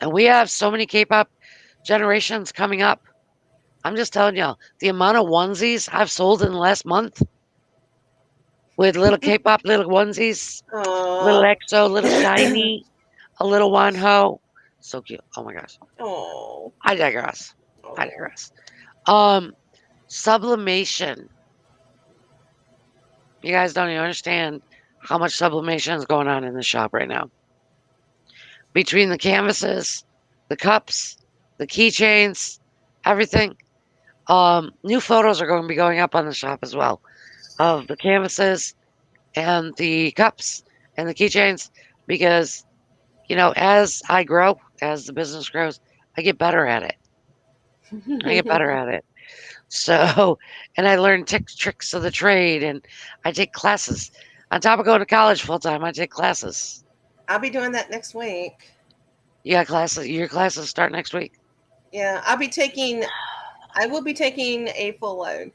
and we have so many K-pop generations coming up. I'm just telling y'all, the amount of onesies I've sold in the last month with little K-pop little onesies, little Aw. EXO, little Shiny, a little Wanho. So cute. Oh my gosh. Oh, I digress. I oh. digress. Um, sublimation. You guys don't even understand how much sublimation is going on in the shop right now. Between the canvases, the cups, the keychains, everything. New photos are going to be going up on the shop as well of the canvases and the cups and the keychains because, you know, as I grow, as the business grows, I get better at it. I get better at it. So, and I learn tricks of the trade and I take classes. On top of going to college full time, I take classes. I'll be doing that next week. You got classes, your classes start next week. Yeah, I'll be taking. I will be taking a full load.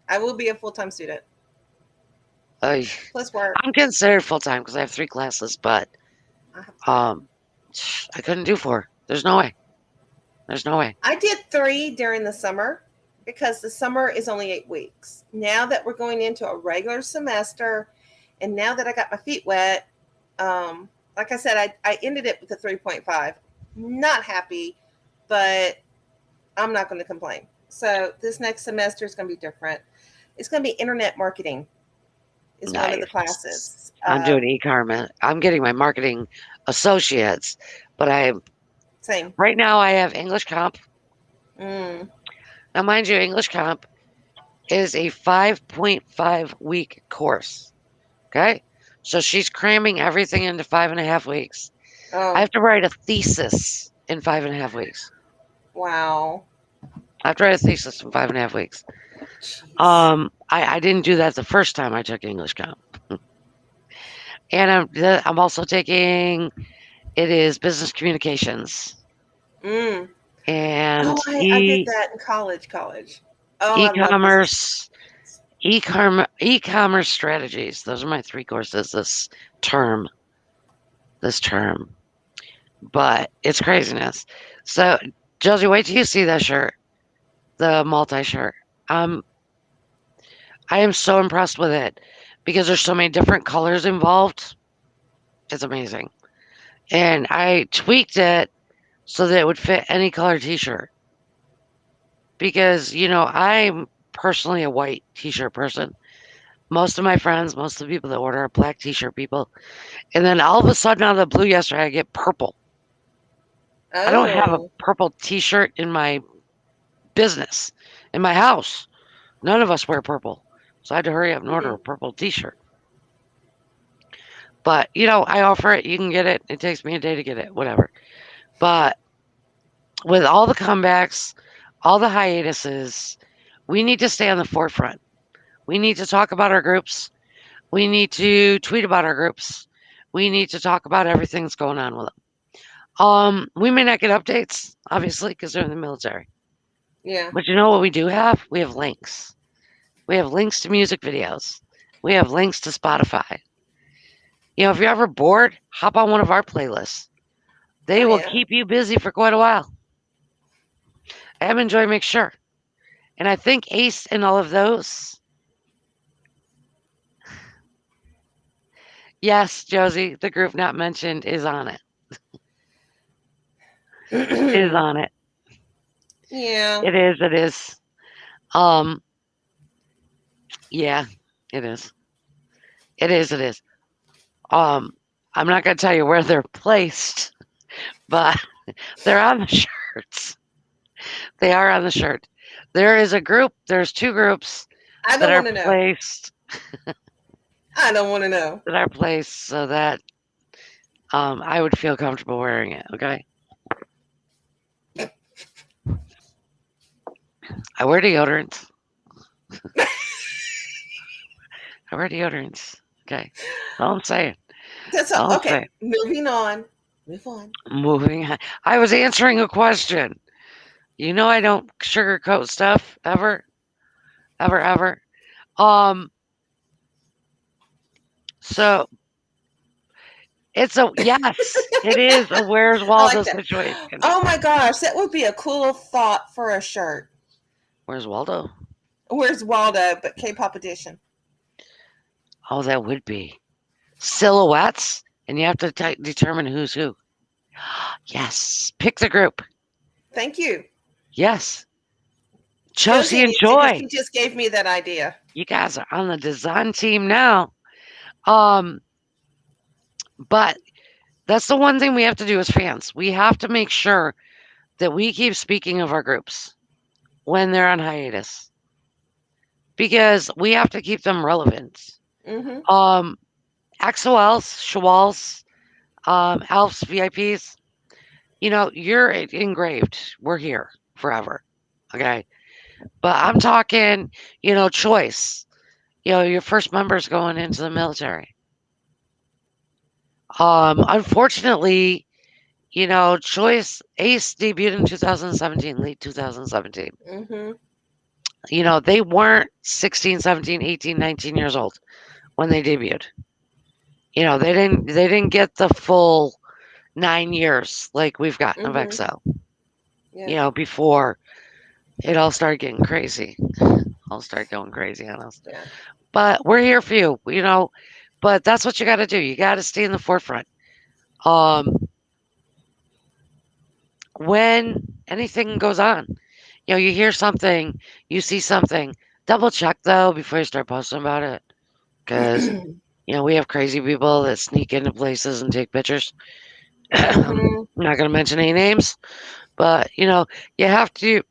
I will be a full time student Uh, plus work. I'm considered full time because I have 3 classes, but I have three. um, I couldn't do 4. There's no way. There's no way. I did 3 during the summer because the summer is only 8 weeks. Now that we're going into a regular semester, and now that I got my feet wet, like I said, I ended it with a 3.5. Not happy, but I'm not going to complain. So this next semester is going to be different. It's going to be internet marketing is one of the Nice. classes. I'm doing e-commerce. I'm getting my marketing associates, but I Same. right now I have English comp. Mm. Now, mind you, English comp is a 5.5 week course. Okay, so she's cramming everything into 5.5 weeks. I Oh, have to write a thesis in 5.5 weeks. wow. I have to write a thesis in 5.5 weeks. Jeez. I didn't do that the first time I took English comp, and I'm also taking it is business communications Mm. and Oh, I did that in college. Oh, I love business. e-commerce, e-commerce strategies. Those are my 3 courses this term. This term. but it's craziness. So, Josie, wait till you see that shirt, the multi shirt. Um, I am so impressed with it because there's so many different colors involved. It's amazing. And I tweaked it so that it would fit any color t-shirt because, I'm personally a white t-shirt person. Most of my friends, most of the people that order are black t-shirt people. And then all of a sudden out of the blue yesterday, I get purple. I don't have a Oh. purple t-shirt in my business, in my house. None of us wear purple. So I had to hurry up and order Mhm. a purple t-shirt. But, I offer it. You can get it. It takes me a day to get it, whatever. But with all the comebacks, all the hiatuses, we need to stay on the forefront. We need to talk about our groups. We need to tweet about our groups. We need to talk about everything that's going on with them. We may not get updates, obviously, because they're in the military. Yeah. But you know what we do have? We have links. We have links to music videos. We have links to Spotify. If you're ever bored, hop on one of our playlists. They Oh will yeah. keep you busy for quite a while. I'm enjoy make sure. And I think Ace and all of those. Yes, Josie, the group not mentioned is on it. Is on it. Yeah. It is. It is. Um. Yeah. It is. It is. It is. Um. I'm not gonna tell you where they're placed, but they're on the shirts. They are on the shirt. There is a group. There's two groups I that don't are want to know. placed I don't want to know. so that I would feel comfortable wearing it. Okay. I wear deodorant. I wear deodorants. Okay. That's all I'm saying. That's That's all I'm okay. saying. Moving on. Move on. Moving on. I was answering a question. I don't sugarcoat stuff ever, ever, ever. Um, so it's a yes, it is a Where's I Waldo like that. situation. Oh my gosh, that would be a cool thought for a shirt. Where's Waldo? Where's Waldo? But K-pop edition. Oh, that would be silhouettes, and you have to determine who's who. Yes, pick the group. Thank you. Yes, Josie Josie and needs to. Joy. She just gave me that idea. You guys are on the design team now. Um, but that's the one thing we have to do as fans. We have to make sure that we keep speaking of our groups when they're on hiatus because we have to keep them relevant. Mm-hmm. Um, XOLs, Shawals, Alps, VIPs, you're engraved. We're here forever. Okay. But I'm talking, choice. Your first member's going into the military. Unfortunately, Choice Ace debuted in 2017, late 2017. Mm-hmm. They weren't 16, 17, 18, 19 years old when they debuted. They didn't get the full 9 years like we've gotten of Mm-hmm. XL. Yeah. Before it all started getting crazy. All started going crazy on us. Yeah. But we're here for you, But that's what you got to do. You got to stay in the forefront. Um, when anything goes on, you hear something, you see something, double check though before you start posting about it. Because, we have crazy people that sneak into places and take pictures. I'm Mm-hmm. not going to mention any names, but, you have to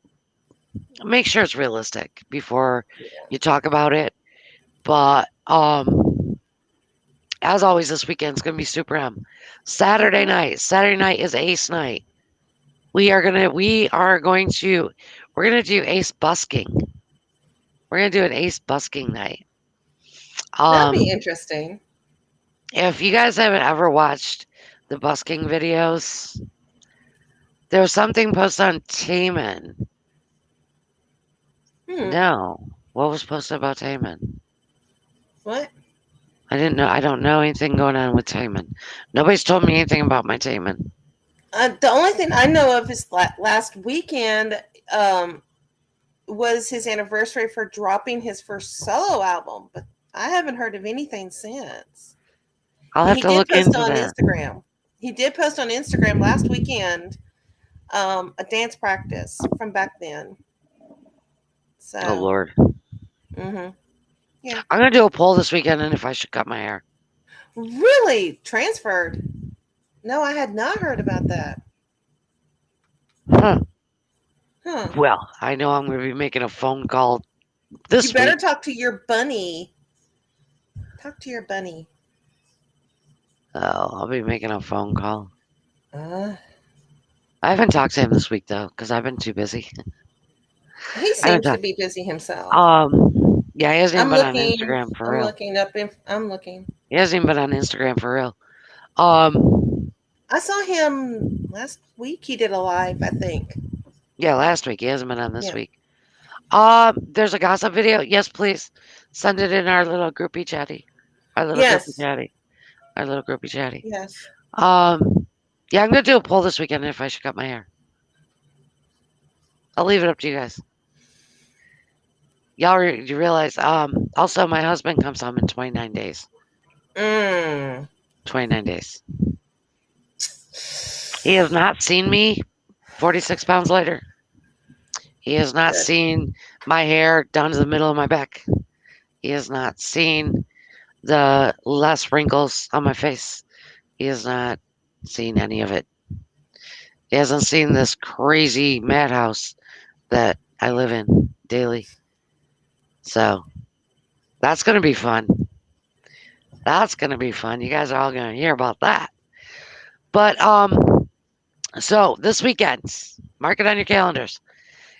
make sure it's realistic before you talk about it. But, as always, this weekend's going to be Super M. Saturday Mm-hmm. night. Saturday night is Ace night. We're gonna do Ace busking. We're gonna do an Ace busking night. That'd be Um, interesting. if you guys haven't ever watched the busking videos, there was something posted on Taman. Hmm. No, what was posted about Taman? What? I didn't know. I don't know anything going on with Taman. Nobody's told me anything about my Taman. The only thing I know of is last weekend um, was his anniversary for dropping his first solo album, but I haven't heard of anything since. I'll have He to did look post into on that. Instagram. He did post on Instagram last weekend a dance practice from back then. Oh So, Lord, yeah. I'm gonna do a poll this weekend, and if I should cut my hair. Really transferred. No, I had not heard about that. Huh. Huh. Well, I know I'm gonna be making a phone call You this better week. talk to your bunny. Talk to your bunny. Oh, I'll be making a phone call. Uh, I haven't talked to him this week though, because I've been too busy. he I haven't seems to talked. be busy himself. Yeah, he hasn't even I'm been on looking. Instagram for I'm real. looking up. I'm looking. He hasn't even been on Instagram for real. Um, I saw him last week. He did a live, I think. yeah, last week. He hasn't been on this Yeah. week. There's a gossip video. Yes, please send it in our little groupie chatty. Our little groupie Yes. chatty. Our little groupie chatty. Yes. Um, yeah, I'm gonna do a poll this weekend if I should cut my hair. I'll leave it up to you guys. You realize? Also, my husband comes home in 29 days. Mm. 29 days. He has not seen me 46 pounds later. He has not Good. seen my hair down to the middle of my back. He has not seen the less wrinkles on my face. He has not seen any of it. He hasn't seen this crazy madhouse that I live in daily. So that's going to be fun. That's going to be fun. You guys are all going to hear about that. But so this weekend, mark it on your calendars.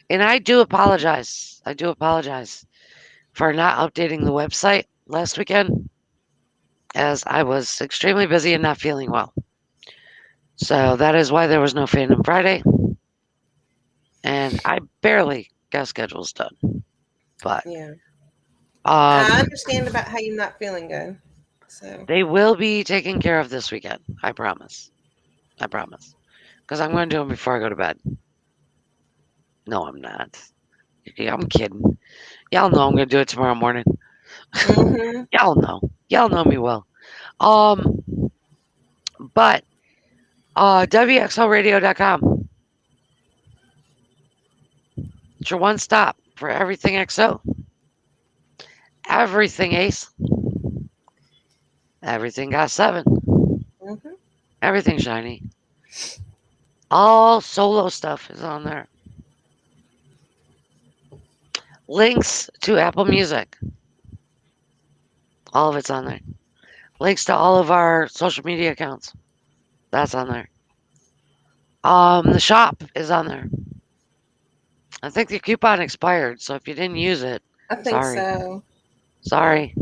And I do apologize. I do apologize for not updating the website last weekend as I was extremely busy and not feeling well. So that is why there was no Fandom Friday. And I barely got schedules done. But Yeah. I um, understand about how you're not feeling good. So. they will be taken care of this weekend. I promise. I promise. Because I'm going to do them before I go to bed. No, I'm not. Yeah, I'm kidding. Y'all know I'm going to do it tomorrow morning. Mm-hmm. Y'all know. Y'all know me well. Um, but WXLradio.com. It's your one stop for everything XO. Everything Ace. Everything got 7. Mm-hmm. Everything shiny. All solo stuff is on there. Links to Apple Music. All of it's on there. Links to all of our social media accounts. That's on there. The shop is on there. I think the coupon expired, so if you didn't use it, I think sorry. so. Sorry.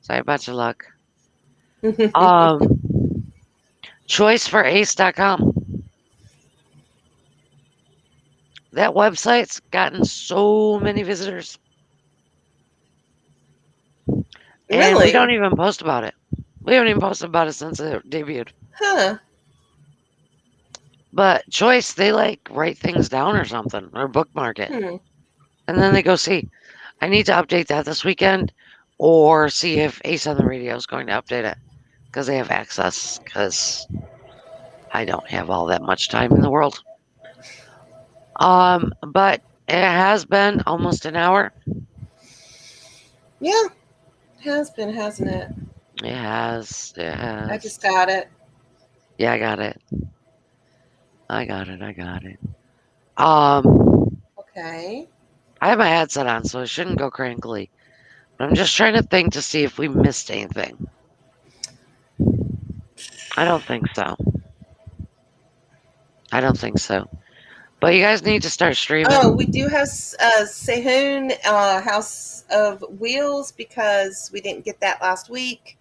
Sorry about your luck. Mm-hmm. Um, choicefораce.com. That website's gotten so many visitors, and we don't Really? even post about it. We haven't even posted about it since it debuted. Huh. But Choice, they like write things down or something, or bookmark it, Hmm. and then they go see. I need to update that this weekend, or see if Ace on the Radio is going to update it because they have access. Because I don't have all that much time in the world. But it has been almost an hour. Yeah. Has been, hasn't it? It has. It I has. just got it. Yeah, I got it. I got it. I got it. Um, Okay. I have my headset on, so it shouldn't go crankly. But I'm just trying to think to see if we missed anything. I don't think so. I don't think so. But you guys need to start Oh, we streaming. do have Sehun House of Wheels because we didn't get that last week.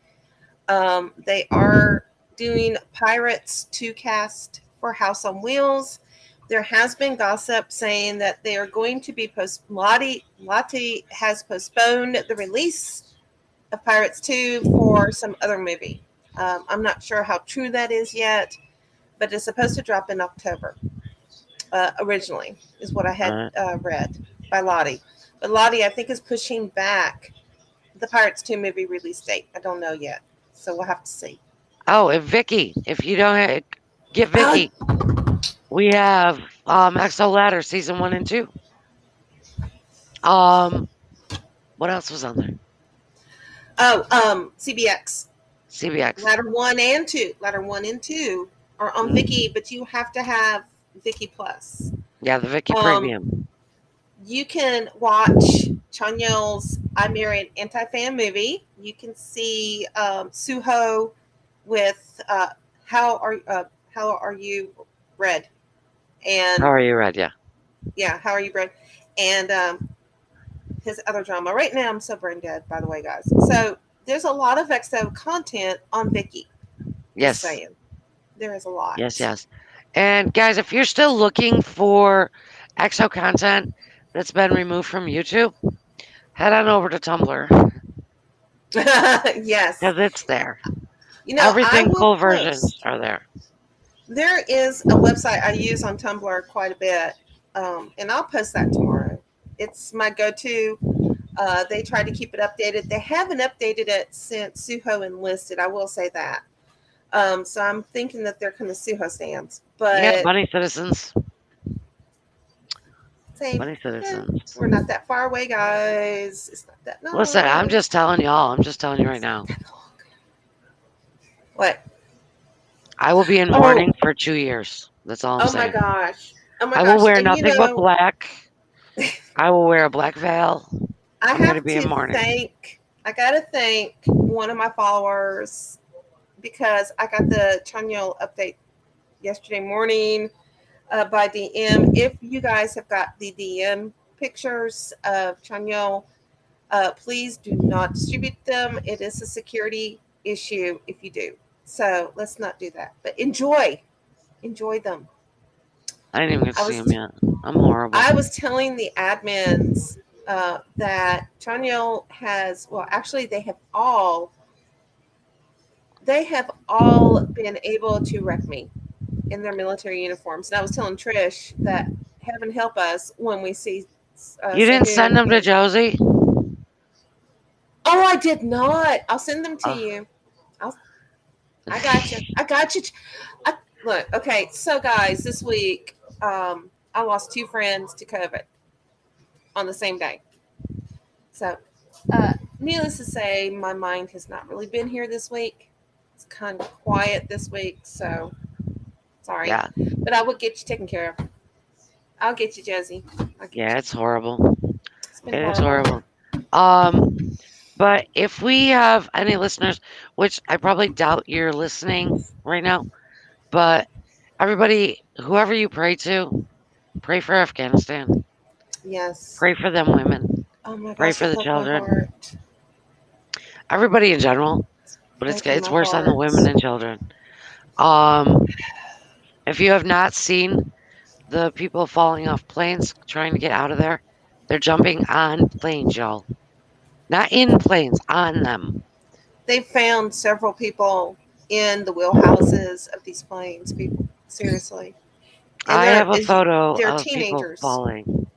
They are doing Pirates 2 cast for House on Wheels. There has been gossip saying that they are going to be Lottie has postponed the release of Pirates 2 for some other movie. I'm not sure how true that is yet, but it's supposed to drop in October. Originally, is what I had Uh, read by Lottie. But Lottie, I think, is pushing back the Pirates 2 movie release date. I don't know yet, so we'll have to see. oh, and Vicky, if you don't get Oh, Vicky, we have XO Ladder season 1 and 2. Um, what else was on there? CBX CBX. ladder 1 and 2, ladder 1 and 2 are on Mm, Viki, but you have to have Viki Plus. yeah, the Vicky Um, Premium. you can watch Chanyeol's I Married Anti-Fan movie. You can see Suho with how are you Red, How and are you, Red? Yeah. yeah, how are you Red, and his other drama. Right now, I'm so brain dead. By the way, guys. So there's a lot of EXO content on Viki. Just Yes. saying, there is a Yes. lot. Yes. And guys, if you're still looking for EXO content that's been removed from YouTube, head on over to Tumblr Yes. because it's there. I Everything will full versions post. are there. There is a website I use on Tumblr quite a bit, and I'll post that tomorrow. It's my go-to. They try to keep it updated. They haven't updated it since Suho enlisted. I will say that. So I'm thinking that they're kind of Suho stands, Yeah, but Bunny Citizens. same. Bunny Eh, Citizens. we're not that far away, guys. It's not that Listen, I'm long. just telling y'all. I'm just telling you right It's not now. that long. What? I will be in Oh, mourning for 2 years. That's all I'm oh my saying. gosh. Oh my I will gosh. wear And nothing but black. I will wear a black veil. I I'm going to have be in to mourning. I got to thank one of my followers because I got the Chanyeol update yesterday morning by DM. If you guys have got the DM pictures of Chanyeol, please do not distribute them. It is a security issue if you do. So let's not do that. But enjoy them. I didn't even get to I see him was yet. I'm horrible. I was telling the admins that Chanyeol has, well, actually, they have all been able to wreck me in their military uniforms. And I was telling Trish that heaven help us when we see You didn't send Sehun them to and Josie? oh, I did not. I'll send them to Oh. you. I'll, I got you. I got you. Look, okay. So, guys, this week I lost two friends to COVID on the same day. So, needless to say, my mind has not really been here this week. It's kind of quiet this week, so sorry. Yeah. But I will get you taken care of. I'll get you, Josie. I'll get Yeah, you. it's horrible. It's been It is horrible. horrible. But if we have any listeners, which I probably doubt you're listening right now, but everybody, whoever you pray to, pray for Afghanistan. Yes. Pray for them women. Oh my Pray gosh, for it the broke my children. heart. Everybody in general, but Breaking it's my worse on the women heart. and children. Um, if you have not seen the people falling off planes trying to get out of there, they're jumping on planes, y'all. Not in planes, on them. They found several people in the wheelhouses of these planes. People, seriously, and I have a photo they're of people teenagers. falling.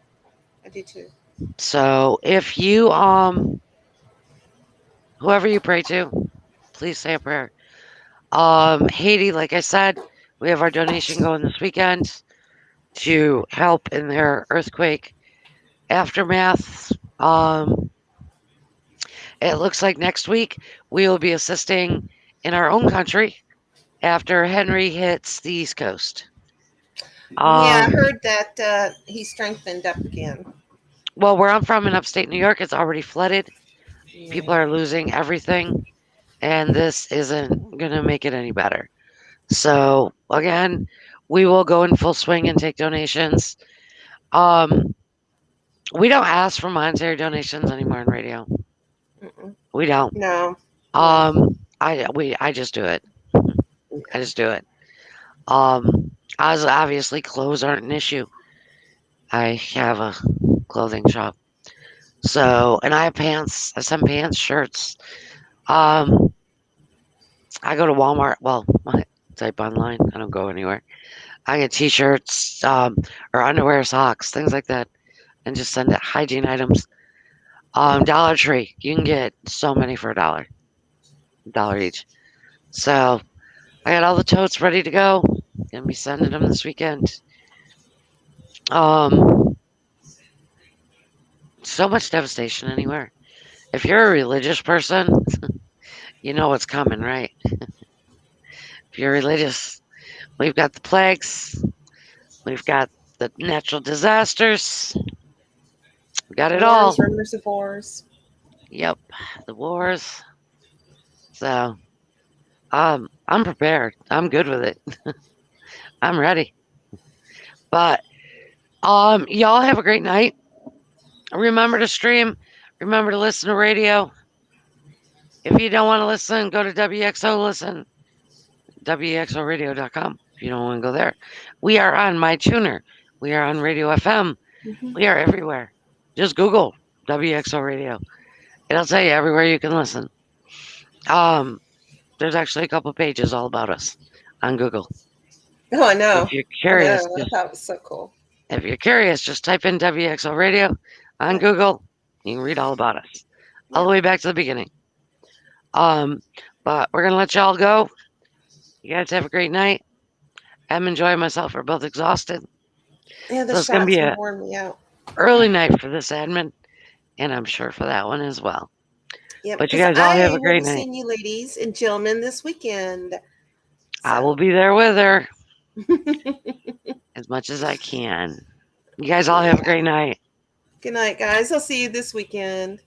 I do too. So if you whoever you pray to, please say a prayer. Haiti, like I said, we have our donation going this weekend to help in their earthquake aftermath. It looks like next week we will be assisting in our own country after Henry hits the East Coast. Yeah, I Um, heard that he strengthened up again. well, where I'm from in upstate New York, it's already flooded. People Yeah. are losing everything, and this isn't going to make it any better. So, again, we will go in full swing and take donations. Um, we don't ask for monetary donations anymore in radio. Mm-mm. We don't. No, no. I just do it. I Yeah. just do it. As obviously clothes aren't an issue. I have a clothing shop. So, and I have pants. I send pants, shirts. Um, I go to Walmart. Well, type online. I don't go anywhere. I get T-shirts, or underwear, socks, things like that, and just send it. Hygiene items. Dollar Tree. You can get so many for $1 each. So I got all the totes ready to go. Gonna be sending them this weekend. Um, so much devastation anywhere. If you're a religious person, you know what's coming, right? If you're religious, we've got the plagues, we've got the natural disasters, we got it all. Wars, rumors of wars. Yep, the wars. So, I'm prepared. I'm good with it. I'm ready. But, y'all have a great night. Remember to stream. Remember to listen to radio. If you don't want to listen, go to WXO Listen. WXORadio.com if you don't want to go there. We are on MyTuner. We are on Radio FM. Hmm. We are everywhere. Just Google WXO Radio. It'll tell you everywhere you can listen. Um, there's actually a couple pages all about us on Google. Oh, I know. If you're I curious, know. I just thought it was so cool. type in WXO Radio on Yeah. Google. You can read all about us, all Yeah. the way back to the beginning. Um, but we're gonna let y'all go. You guys have a great night. I'm enjoying myself. We're both exhausted, Yeah, the so it's gonna be shots a worn me out. early night for this admin, and I'm sure for that one as well. Yep, But you because guys all have I a will great be night. seeing you ladies and gentlemen this weekend. I will So, be there with her as much as I can. You guys all have a yeah. great night. Good night, guys. I'll see you this weekend.